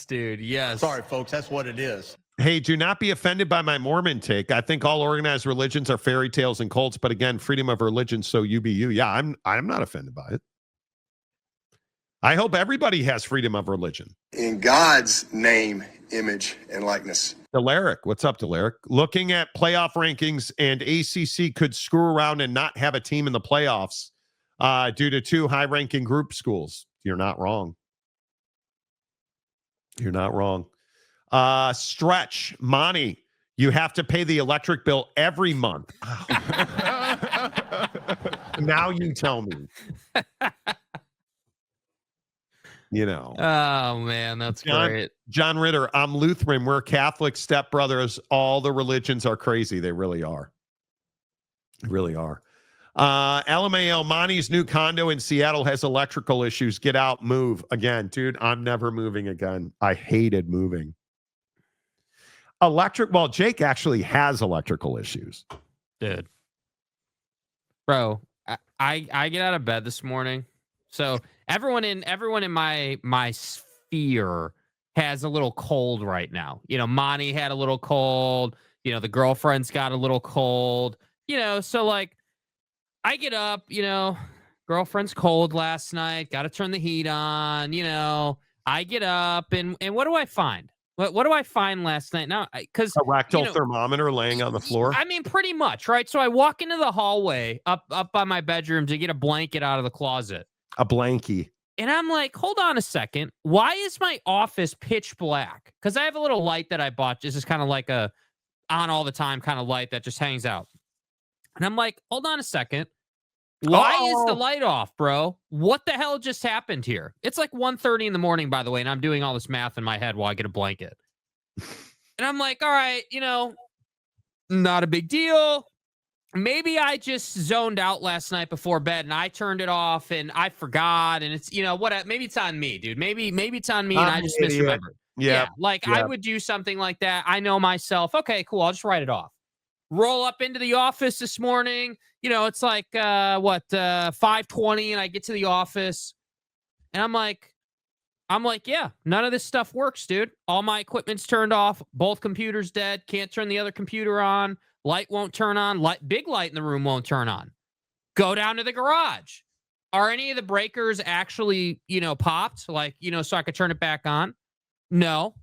dude. Yes. Sorry, folks. That's what it is. Hey, do not be offended by my Mormon take. I think all organized religions are fairy tales and cults, but again, freedom of religion, so you be you. Yeah, I'm not offended by it. I hope everybody has freedom of religion. In God's name, image, and likeness. Delaric, what's up, Delaric? Looking at playoff rankings, and ACC could screw around and not have a team in the playoffs due to two high-ranking group schools. You're not wrong. You're not wrong. Stretch, Monty, you have to pay the electric bill every month. Now you tell me. You know. Oh, man, that's great. John Ritter, I'm Lutheran. We're Catholic stepbrothers. All the religions are crazy. They really are. They really are. LMAO, Monty's new condo in Seattle has electrical issues. Get out, move. Again, dude, I'm never moving again. I hated moving. Well, Jake actually has electrical issues. Dude. Bro, I get out of bed this morning. So everyone in my sphere has a little cold right now. You know, Monty had a little cold. You know, the girlfriend's got a little cold. You know, so like I get up, you know, girlfriend's cold last night. Got to turn the heat on. You know, I get up and what do I find? What do I find last night? Now, because a rectal thermometer laying on the floor. I mean, pretty much, right? So I walk into the hallway up by my bedroom to get a blanket out of the closet. A blankie. And I'm like, hold on a second. Why is my office pitch black? Because I have a little light that I bought. This is kind of like a on all the time kind of light that just hangs out. And I'm like, hold on a second. Why is the light off, bro? What the hell just happened here? It's like 1:30 in the morning, by the way, and I'm doing all this math in my head while I get a blanket. And I'm like, all right, you know, not a big deal. Maybe I just zoned out last night before bed and I turned it off and I forgot. And it's, you know, what? Maybe it's on me, dude. Maybe it's on me and I just misremembered. Yeah. I would do something like that. I know myself. Okay, cool. I'll just write it off. Roll up into the office this morning. You know, it's like 5:20 and I get to the office and I'm like, yeah, none of this stuff works, dude. All my equipment's turned off. Both computers dead. Can't turn the other computer on. Light won't turn on. Big light in the room won't turn on. Go down to the garage. Are any of the breakers actually, you know, popped? Like, you know, so I could turn it back on? No.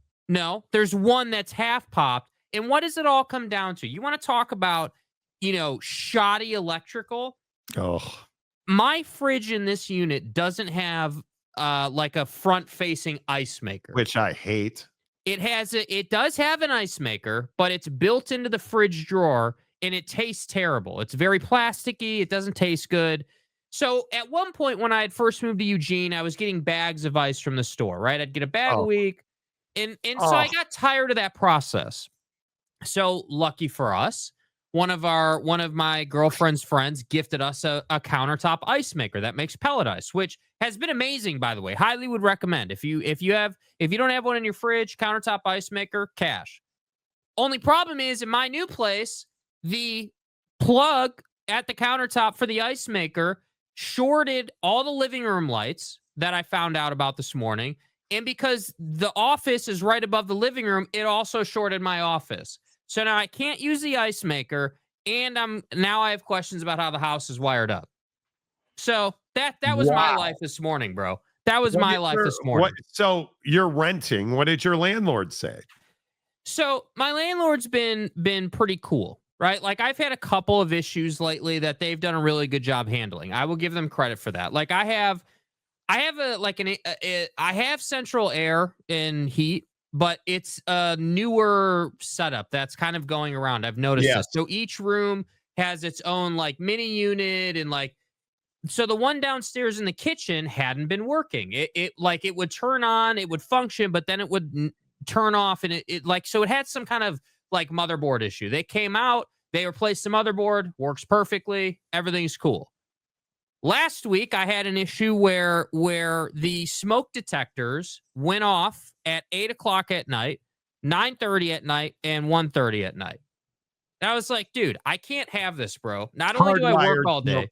There's one that's half popped. And what does it all come down to? You want to talk about, you know, shoddy electrical? Oh. My fridge in this unit doesn't have like a front-facing ice maker. Which I hate. It does have an ice maker, but it's built into the fridge drawer and it tastes terrible. It's very plasticky. It doesn't taste good. So at one point when I had first moved to Eugene, I was getting bags of ice from the store, right? I'd get a bag a Oh. week. And so I Oh. got tired of that process. So lucky for us, one of my girlfriend's friends gifted us a countertop ice maker that makes pellet ice, which has been amazing, by the way. Highly would recommend. If you don't have one in your fridge, countertop ice maker, cash. Only problem is in my new place, the plug at the countertop for the ice maker shorted all the living room lights that I found out about this morning. And because the office is right above the living room, it also shorted my office. So now I can't use the ice maker, and I have questions about how the house is wired up. So that was my life this morning, bro. That was my life this morning. So you're renting. What did your landlord say? So my landlord's been pretty cool, right? Like I've had a couple of issues lately that they've done a really good job handling. I will give them credit for that. Like I have I have central air and heat, but it's a newer setup that's kind of going around. I've noticed this. So each room has its own like mini unit and like, so the one downstairs in the kitchen hadn't been working. It would turn on, it would function, but then it would turn off, and so it had some kind of like motherboard issue. They came out, they replaced the motherboard, works perfectly, everything's cool. Last week, I had an issue where the smoke detectors went off at 8 o'clock at night, 9:30 at night, and 1:30 at night. And I was like, dude, I can't have this, bro. Not only do I work all day.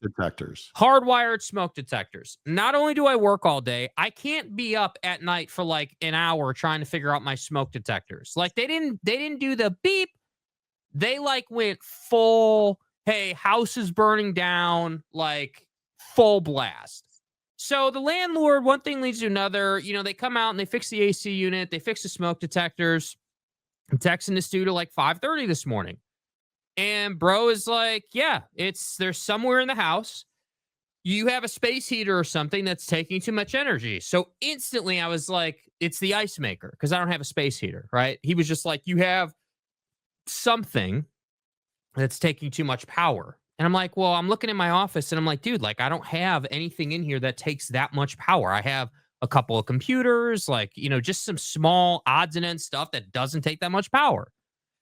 Hardwired smoke detectors. Not only do I work all day, I can't be up at night for like an hour trying to figure out my smoke detectors. Like they didn't do the beep. They like went full, hey, house is burning down, like full blast. So the landlord, one thing leads to another. They come out and they fix the AC unit. They fix the smoke detectors. I'm texting this dude at like 5:30 this morning. And bro is like, yeah, there's somewhere in the house. You have a space heater or something that's taking too much energy. So instantly I was like, it's the ice maker because I don't have a space heater, right? He was just like, you have something that's taking too much power. And I'm like, well, I'm looking in my office and I'm like, dude, like I don't have anything in here that takes that much power. I have a couple of computers, like, just some small odds and ends stuff that doesn't take that much power.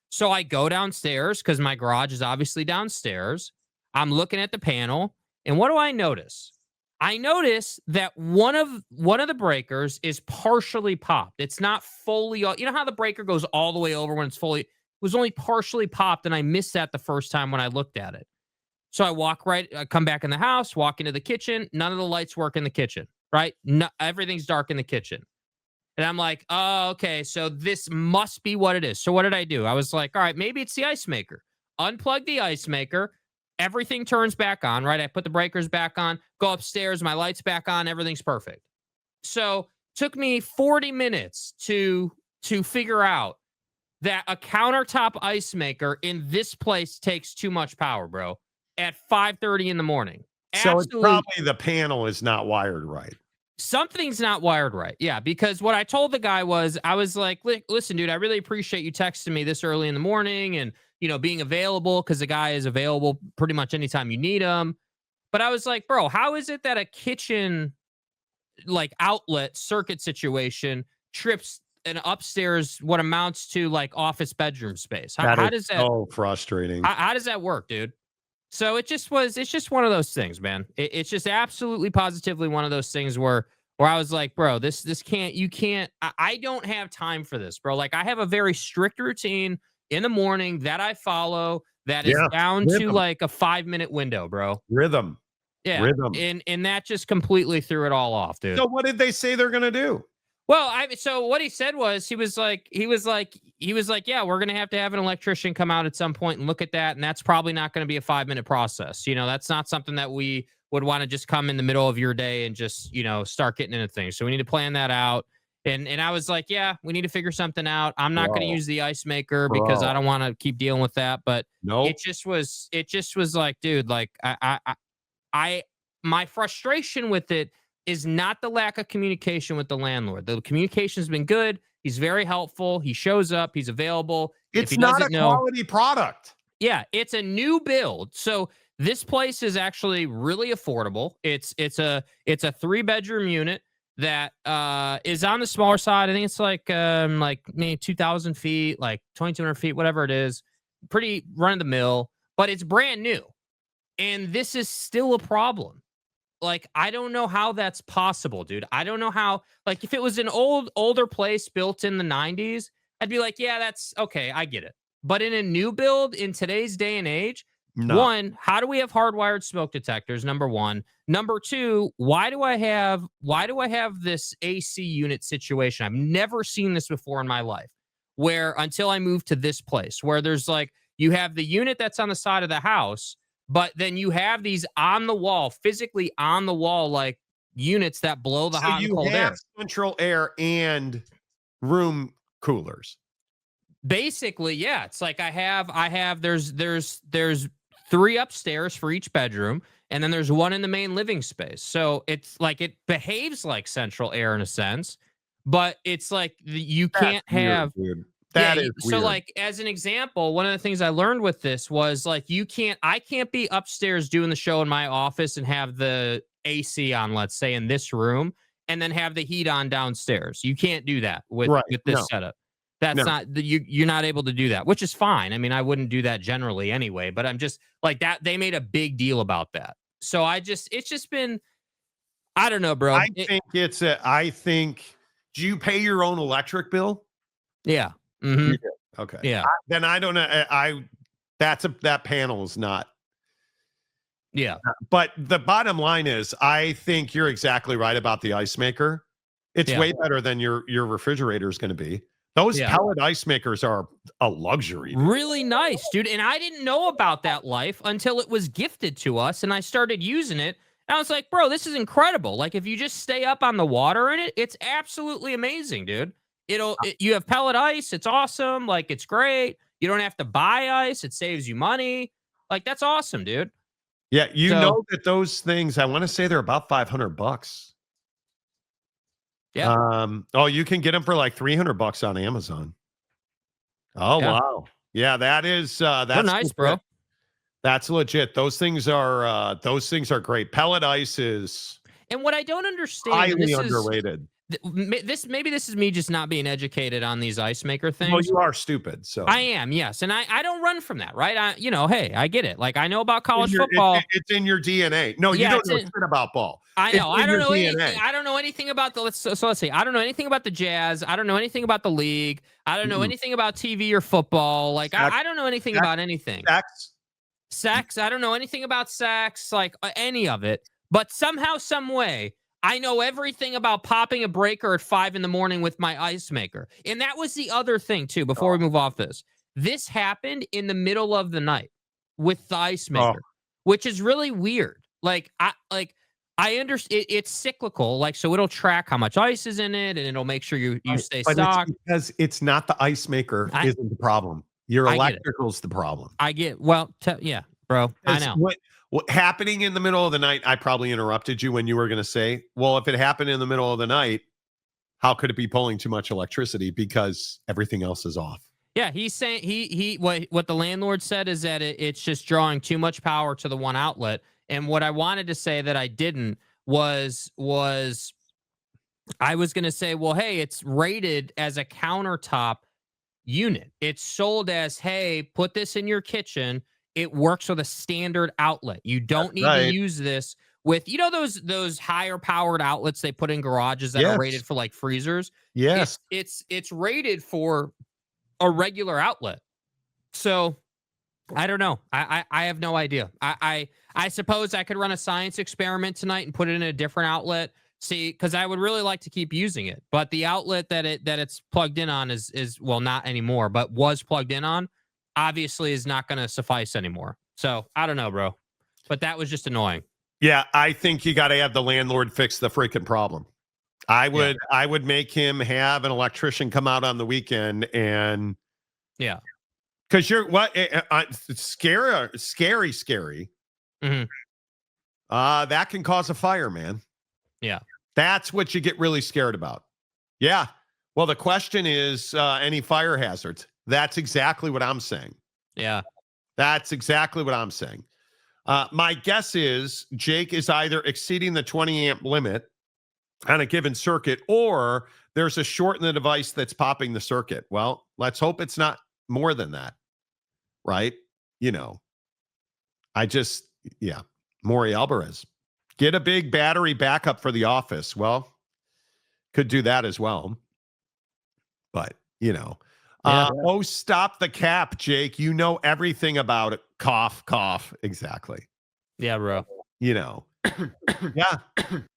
So I go downstairs because my garage is obviously downstairs. I'm looking at the panel, and what do I notice? I notice that one of the breakers is partially popped. It's not fully. You know how the breaker goes all the way over when it's fully? It was only partially popped, and I missed that the first time when I looked at it. So I come back in the house, walk into the kitchen. None of the lights work in the kitchen, right? No, everything's dark in the kitchen. And I'm like, oh, okay, so this must be what it is. So what did I do? I was like, all right, maybe it's the ice maker. Unplug the ice maker. Everything turns back on, right? I put the breakers back on, go upstairs, my light's back on, everything's perfect. So took me 40 minutes to figure out that a countertop ice maker in this place takes too much power, bro, at 5:30 in the morning. So it's probably the panel is not wired right. Something's not wired right. Yeah, because what I told the guy was, I was like, listen, dude, I really appreciate you texting me this early in the morning and, being available because the guy is available pretty much anytime you need him. But I was like, bro, how is it that a kitchen like outlet circuit situation trips an upstairs what amounts to like office bedroom space? How does that? So frustrating. How does that work, dude? So it's just one of those things, man. It's just absolutely positively one of those things where I was like, bro, I don't have time for this, bro. Like I have a very strict routine in the morning that I follow that is down to like a 5-minute window, bro. Rhythm. Yeah. Rhythm. And that just completely threw it all off, dude. So what did they say they're going to do? Well, so what he said was, he was like, yeah, we're going to have an electrician come out at some point and look at that. And that's probably not going to be a 5-minute process. That's not something that we would want to just come in the middle of your day and just, start getting into things. So we need to plan that out. And I was like, yeah, we need to figure something out. I'm not going to use the ice maker because I don't want to keep dealing with that. But it just was like, dude, like my frustration with it is not the lack of communication with the landlord. The communication's been good. He's very helpful. He shows up. He's available. If It's he not a doesn't know, quality product. yeah, it's a new build. So this place is actually really affordable. It's a 3-bedroom unit that is on the smaller side. I think it's like maybe 2,000 feet, like 2,200 feet, whatever it is. Pretty run of the mill, but it's brand new. And this is still a problem. Like, I don't know how that's possible, dude. I don't know how, like, if it was an older place built in the 90s, I'd be like, yeah, that's okay. I get it. But in a new build in today's day and age, No. one, how do we have hardwired smoke detectors? Number one. Number two, why do I have this AC unit situation? I've never seen this before in my life, where until I moved to this place, where there's like, you have the unit that's on the side of the house, but then you have these on the wall, physically on the wall, like units that blow the hot and cold air. Central air and room coolers. Basically, yeah. It's like there's 3 upstairs for each bedroom, and then there's 1 in the main living space. So it's like it behaves like central air in a sense, but it's like you can't have. Weird. That is so weird. like as an example, one of the things I learned with this was like I can't be upstairs doing the show in my office and have the AC on, let's say, in this room, and then have the heat on downstairs. You can't do that with this setup. That's not you're not able to do that, which is fine. I mean, I wouldn't do that generally anyway, but I'm just like that. They made a big deal about that. So it's just been, I don't know, bro. I think do you pay your own electric bill? Yeah. Mm-hmm. Okay. Yeah. Then I don't know. That panel is not. Yeah. But the bottom line is, I think you're exactly right about the ice maker. It's way better than your refrigerator is going to be. Those pellet ice makers are a luxury. Dude. Really nice, dude. And I didn't know about that life until it was gifted to us, and I started using it. And I was like, bro, this is incredible. Like, if you just stay up on the water in it, it's absolutely amazing, dude. You have pellet ice. It's awesome. Like, it's great. You don't have to buy ice. It saves you money. Like, that's awesome, dude. Yeah, you know that those things, I want to say they're about $500. Yeah. You can get them for like $300 on Amazon. Oh, yeah. wow. Yeah, that's They're nice, legit. bro. That's legit. Those things are great. Pellet ice is And what I don't understand, highly underrated. This is me just not being educated on these ice maker things. Well, you are stupid. So I am, yes, and I don't run from that, right? Hey, I get it. Like, I know about college football. It's in your DNA. No, you don't know shit about ball. I know. I don't know anything. I don't know anything about the. So let's see. I don't know anything about the Jazz. I don't know anything about the league. I don't know anything about TV or football. Like, I don't know anything about anything. Sex. I don't know anything about sex. Like, any of it. But somehow, some way, I know everything about popping a breaker at 5 a.m. with my ice maker. And that was the other thing, too, before we move off this. This happened in the middle of the night with the ice maker, which is really weird. I understand it's cyclical, like, so it'll track how much ice is in it, and it'll make sure you stay stocked. It's because it's not the ice maker isn't the problem. Your electrical's the problem. I get, yeah, bro. I know. What happening in the middle of the night, I probably interrupted you when you were going to say, well, if it happened in the middle of the night, how could it be pulling too much electricity? Because everything else is off. Yeah, he's saying what the landlord said is that it's just drawing too much power to the one outlet. And what I wanted to say that I didn't was I was going to say, well, hey, it's rated as a countertop unit. It's sold as, hey, put this in your kitchen. It works with a standard outlet. You don't need to use this with, those higher powered outlets they put in garages that are rated for like freezers. Yes. It's rated for a regular outlet. So I don't know. I have no idea. I suppose I could run a science experiment tonight and put it in a different outlet. See, because I would really like to keep using it, but the outlet that it's plugged in on is well, not anymore, but was plugged in on, obviously is not going to suffice anymore. So I don't know, bro. But that was just annoying. Yeah, I think you got to have the landlord fix the freaking problem. I would make him have an electrician come out on the weekend and because you're scary. Mm-hmm. That can cause a fire, man. Yeah. That's what you get really scared about. Yeah. Well, the question is any fire hazards. That's exactly what I'm saying. Yeah. That's exactly what I'm saying. My guess is Jake is either exceeding the 20 amp limit on a given circuit, or there's a short in the device that's popping the circuit. Well, let's hope it's not more than that, right? Maury Alvarez. Get a big battery backup for the office. Well, could do that as well. But, oh, stop the cap, Jake. You know everything about it. Cough, cough. Exactly. Yeah, bro. Yeah.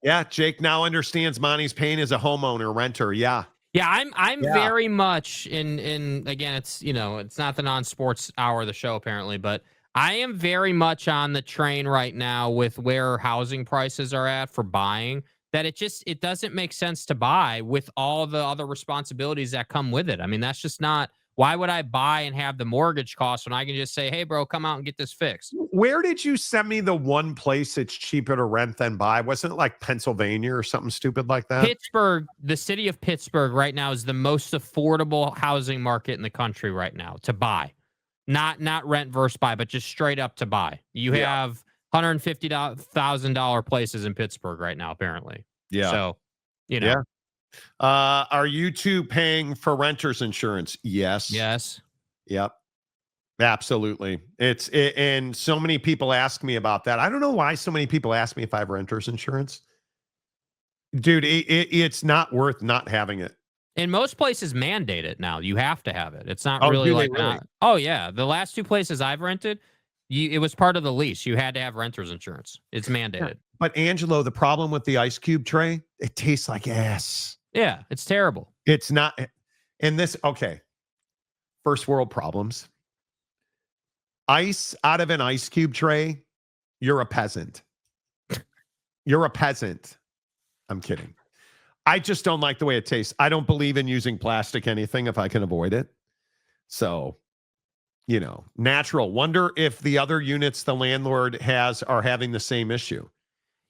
Yeah. Jake now understands Monty's pain as a homeowner, renter. Yeah. Yeah, I'm very much in again, it's not the non-sports hour of the show apparently, but I am very much on the train right now with where housing prices are at for buying, that it doesn't make sense to buy with all the other responsibilities that come with it. I mean, that's just not, why would I buy and have the mortgage costs when I can just say, hey, bro, come out and get this fixed? Where did you send me the one place it's cheaper to rent than buy? Wasn't it like Pennsylvania or something stupid like that? Pittsburgh, the city of Pittsburgh right now is the most affordable housing market in the country right now to buy. Not rent versus buy, but just straight up to buy. You have $150,000 places in Pittsburgh right now, apparently. Yeah. So, Yeah. Are you two paying for renter's insurance? Yes. Yes. Yep. Absolutely. And so many people ask me about that. I don't know why so many people ask me if I have renter's insurance. Dude, it's not worth not having it. In most places mandate it now. You have to have it. It's not Oh, really do they like really? Oh yeah, the last two places I've rented, it was part of the lease. You had to have renter's insurance. It's mandated. But Angelo, the problem with the ice cube tray, it tastes like ass. Yeah, it's terrible. It's not. And this, okay. First world problems. Ice out of an ice cube tray, you're a peasant. You're a peasant. I'm kidding. I just don't like the way it tastes. I don't believe in using plastic anything if I can avoid it. So, natural. Wonder if the other units the landlord has are having the same issue.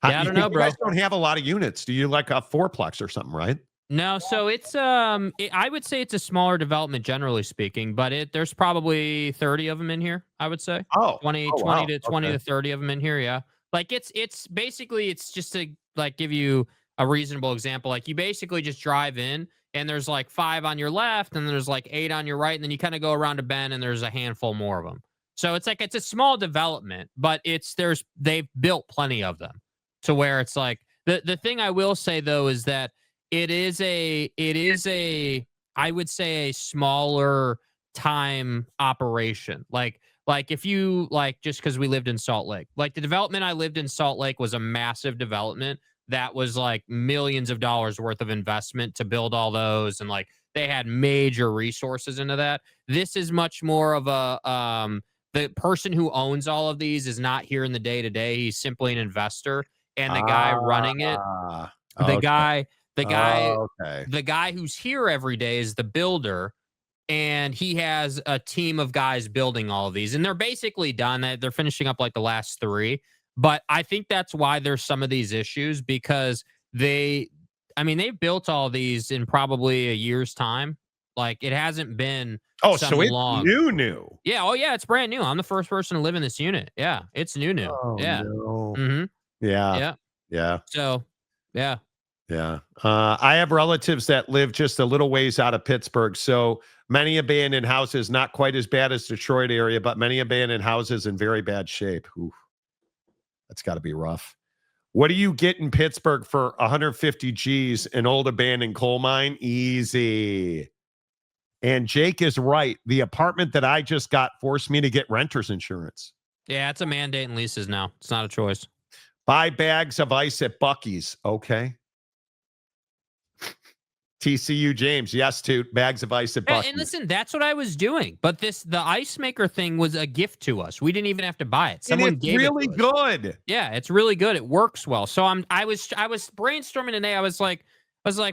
Yeah, I don't know, bro. You guys don't have a lot of units. Do you like a fourplex or something, right? No, so it's I would say it's a smaller development generally speaking, but there's probably 30 of them in here, I would say. Oh, 20 wow. to 20 Okay. to 30 of them in here, yeah. Like it's basically, it's just to like give you a reasonable example. Like you basically just drive in and there's like 5 on your left and there's like 8 on your right, and then you kind of go around a bend and there's a handful more of them. So it's like it's a small development, but they've built plenty of them to where it's like the thing I will say though is that it is a I would say a smaller time operation. Like if you just because we lived in Salt Lake, like the development I lived in Salt Lake was a massive development that was like millions of dollars worth of investment to build all those, and like they had major resources into that. This is much more of a the person who owns all of these is not here in the day to day. He's simply an investor, and the guy running it, the guy who's here every day is the builder, and he has a team of guys building all of these, and they're basically done. They're finishing up like the last 3, but I think that's why there's some of these issues, because they built all these in probably a year's time. Like it hasn't been so it's long. new. Yeah. Oh yeah, it's brand new. I'm the first person to live in this unit. Yeah, it's new. Oh, Yeah. no. Mm-hmm. Yeah. So, yeah. Yeah. I have relatives that live just a little ways out of Pittsburgh. So many abandoned houses, not quite as bad as Detroit area, but many abandoned houses in very bad shape. Oof. That's got to be rough. What do you get in Pittsburgh for 150 G's, an old abandoned coal mine? Easy. And Jake is right. The apartment that I just got forced me to get renter's insurance. Yeah, it's a mandate in leases now. It's not a choice. Buy bags of ice at Buc-ee's. Okay. TCU James, yes, Toot. Bags of ice at Buc-ee's. And listen, that's what I was doing. But the ice maker thing was a gift to us. We didn't even have to buy it. Someone gave really it to us. Good. Yeah, it's really good. It works well. So I was brainstorming today. I was like,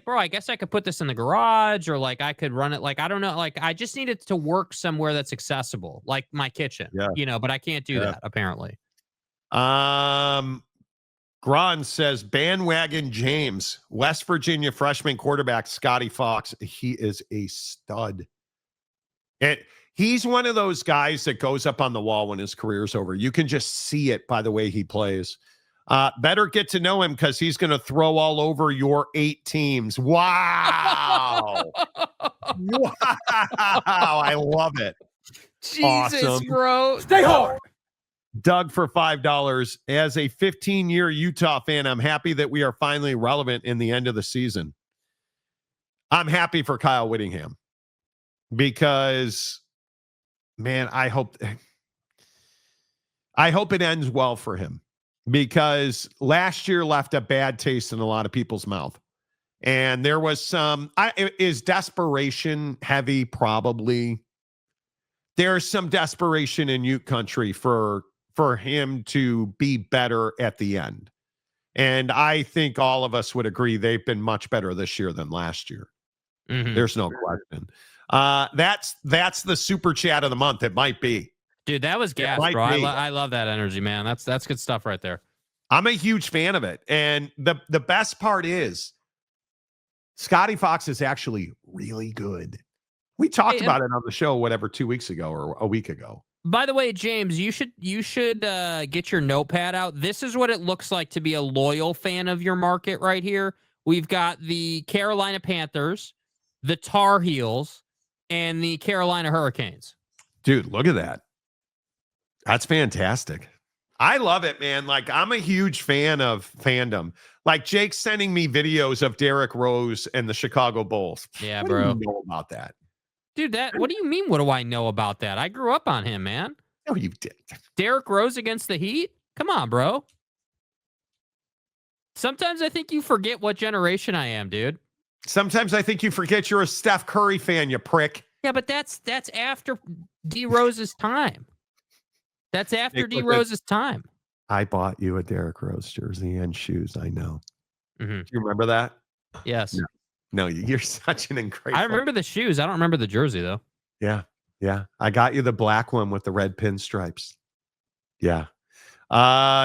bro, I guess I could put this in the garage, or like I could run it. Like, I don't know. Like I just need it to work somewhere that's accessible, like my kitchen. Yeah. But I can't do that apparently. Gron says bandwagon James, West Virginia freshman quarterback Scotty Fox. He is a stud. He's one of those guys that goes up on the wall when his career's over. You can just see it by the way he plays. Better get to know him because he's going to throw all over your 8 teams. Wow. Wow. I love it. Jesus, awesome. bro. Stay hard. Doug for $5. As a 15-year Utah fan, I'm happy that we are finally relevant in the end of the season. I'm happy for Kyle Whittingham because, man, I hope it ends well for him because last year left a bad taste in a lot of people's mouth. And there was some, is desperation heavy? Probably. There's some desperation in Ute country for him to be better at the end. And I think all of us would agree they've been much better this year than last year. Mm-hmm. There's no question. That's the super chat of the month. It might be. Dude, that was gas, bro. I love that energy, man. That's good stuff right there. I'm a huge fan of it. And the best part is Scotty Fox is actually really good. We talked about it on the show, 2 weeks ago or a week ago. By the way, James, you should get your notepad out. This is what it looks like to be a loyal fan of your market right here. We've got the Carolina Panthers, the Tar Heels, and the Carolina Hurricanes. Dude, look at that. That's fantastic. I love it, man. Like, I'm a huge fan of fandom. Like, Jake's sending me videos of Derrick Rose and the Chicago Bulls. Yeah, what bro. do you know about that? Dude, what do you mean, what do I know about that? I grew up on him, man. No, you did. Derrick Rose against the Heat? Come on, bro. Sometimes I think you forget what generation I am, dude. Sometimes I think you forget you're a Steph Curry fan, you prick. Yeah, but that's after D Rose's time. That's after D Rose's time. I bought you a Derrick Rose jersey and shoes. I know. Mm-hmm. Do you remember that? Yes. No, you're such an incredible. I remember the shoes. I don't remember the jersey, though. Yeah. I got you the black one with the red pinstripes. Yeah.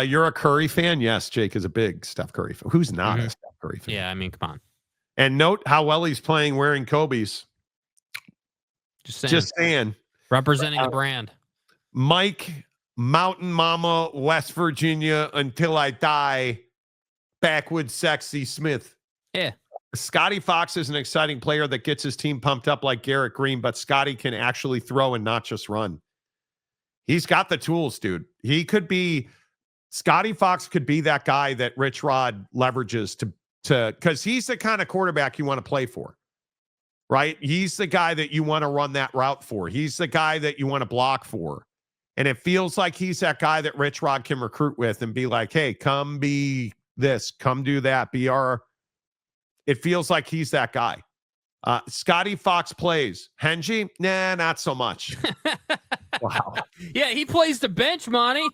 You're a Curry fan? Yes, Jake is a big Steph Curry fan. Who's not a Steph Curry fan? Yeah, I mean, come on. And note how well he's playing wearing Kobe's. Just saying. Representing the brand. Mike, Mountain Mama, West Virginia, until I die, Backwoods Sexy Smith. Yeah. Scotty Fox is an exciting player that gets his team pumped up like Garrett Green, but Scotty can actually throw and not just run. He's got the tools, dude. Scotty Fox could be that guy that Rich Rod leverages to because he's the kind of quarterback you want to play for, right? He's the guy that you want to run that route for. He's the guy that you want to block for. And it feels like he's that guy that Rich Rod can recruit with and be like, hey, come be this, come do that, it feels like he's that guy. Scotty Fox plays. Henji? Nah, not so much. Wow. Yeah, he plays the bench, Monty.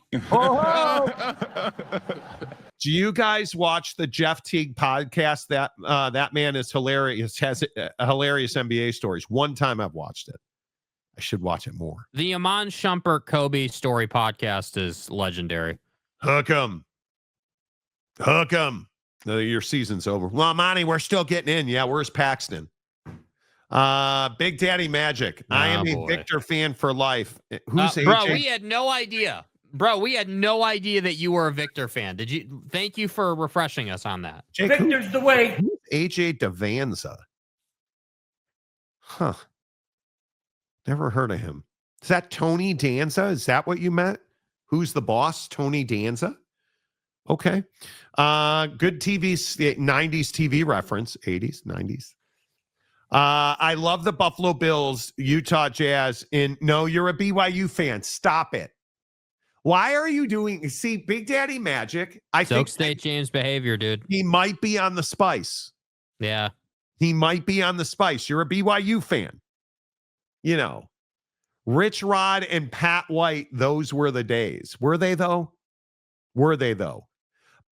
Do you guys watch the Jeff Teague podcast? That man is hilarious, has hilarious NBA stories. One time I've watched it. I should watch it more. The Amon Shumpert Kobe story podcast is legendary. Hook 'em. Your season's over. Well, Monty, we're still getting in. Yeah, where's Paxton? Big Daddy Magic. I am a Victor fan for life. Who's AJ? Bro, we had no idea. That you were a Victor fan. Did you? Thank you for refreshing us on that. Jake, Victor's the way. Who's AJ Devanza? Huh. Never heard of him. Is that Tony Danza? Is that what you meant? Who's the boss? Tony Danza? Okay. Good TV, 90s TV reference, 80s, 90s. I love the Buffalo Bills, Utah Jazz. No, you're a BYU fan. Stop it. Why are you doing? See, Big Daddy Magic. I think State James behavior, dude. He might be on the spice. Yeah. He might be on the spice. You're a BYU fan. You know, Rich Rod and Pat White, those were the days. Were they, though?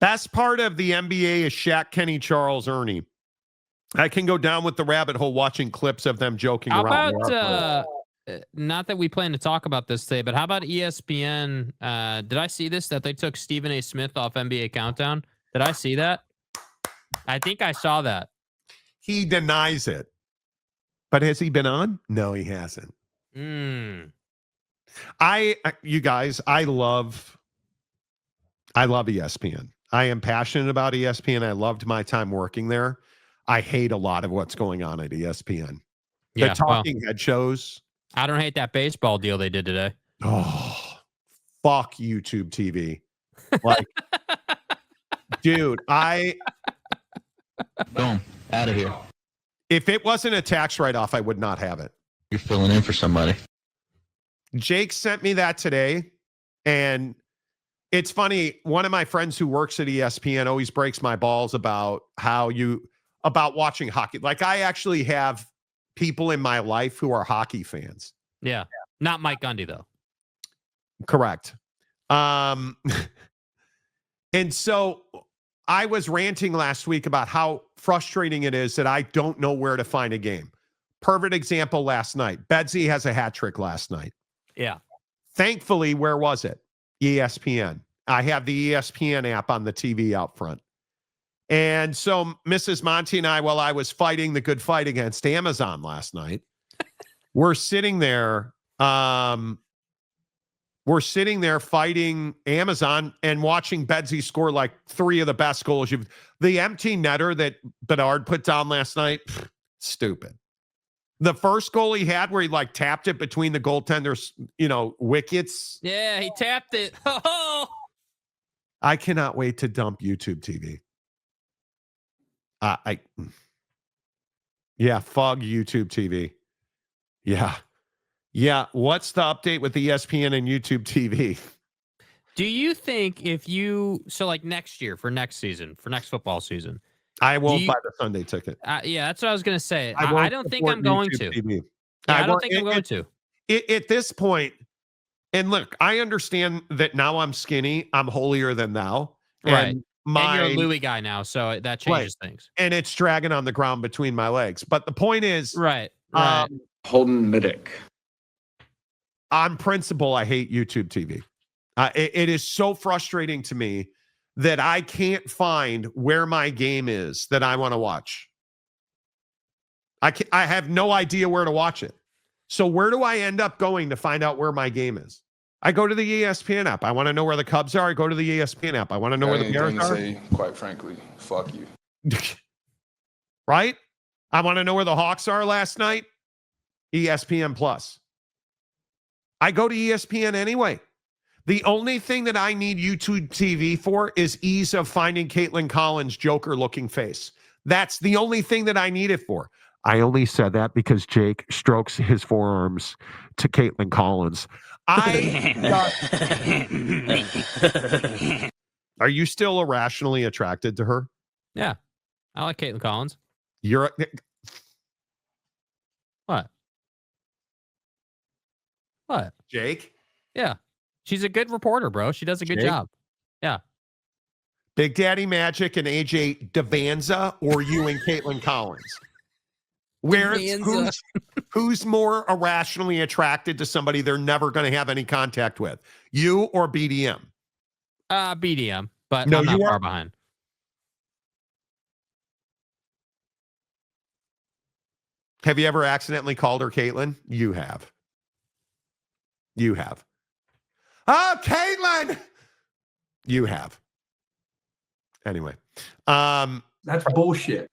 Best part of the NBA is Shaq, Kenny, Charles, Ernie. I can go down with the rabbit hole watching clips of them joking around. How about, not that we plan to talk about this today, but how about ESPN? Did I see this, that they took Stephen A. Smith off NBA Countdown? Did I see that? I think I saw that. He denies it. But has he been on? No, he hasn't. You guys, I love ESPN. I am passionate about ESPN. I loved my time working there. I hate a lot of what's going on at ESPN. The talking head shows. I don't hate that baseball deal they did today. Oh, fuck YouTube TV. Like, dude, Boom. Out of here. If it wasn't a tax write-off, I would not have it. You're filling in for somebody. Jake sent me that today, and it's funny. One of my friends who works at ESPN always breaks my balls about about watching hockey. Like, I actually have people in my life who are hockey fans. Yeah. Not Mike Gundy, though. Correct. And so I was ranting last week about how frustrating it is that I don't know where to find a game. Perfect example last night. Bedsy has a hat trick last night. Yeah. Thankfully, where was it? ESPN. I have the ESPN app on the TV out front. And so Mrs. Monty and I, while I was fighting the good fight against Amazon last night, we're sitting there fighting Amazon and watching Bedsy score like 3 of the best goals. The empty netter that Bedard put down last night, stupid. The first goal he had where he like tapped it between the goaltender's, wickets. Yeah, he tapped it. Oh. I cannot wait to dump YouTube TV. Fug YouTube TV. Yeah. What's the update with ESPN and YouTube TV? Do you think like next year for next football season, I won't buy the Sunday ticket. Yeah, that's what I was going to say. I don't think I'm going to. TV. I don't think I'm going to. At this point, and look, I understand that now I'm skinny. I'm holier than thou. Right. And you're a Louis guy now, so that changes things. And it's dragging on the ground between my legs. But the point is, right. Holden Middick. On principle, I hate YouTube TV. It is so frustrating to me that I can't find where my game is that I want to watch. I have no idea where to watch it. So where do I end up going to find out where my game is? I go to the ESPN app. I want to know where the Cubs are. I go to the ESPN app. I want to know where the Bears are. Say, quite frankly, fuck you. Right? I want to know where the Hawks are last night. ESPN Plus. I go to ESPN anyway. The only thing that I need YouTube TV for is ease of finding Caitlin Collins' Joker-looking face. That's the only thing that I need it for. I only said that because Jake strokes his forearms to Caitlin Collins. Are you still irrationally attracted to her? Yeah. I like Caitlin Collins. What? What? Jake? Yeah. She's a good reporter, bro. She does a good job. Yeah. Big Daddy Magic and AJ Devanza, or you and Caitlin Collins? Who's more irrationally attracted to somebody they're never going to have any contact with? You or BDM? BDM, but I'm not far behind. Have you ever accidentally called her Caitlin? You have. Oh, Caitlin! You have. Anyway. That's bullshit.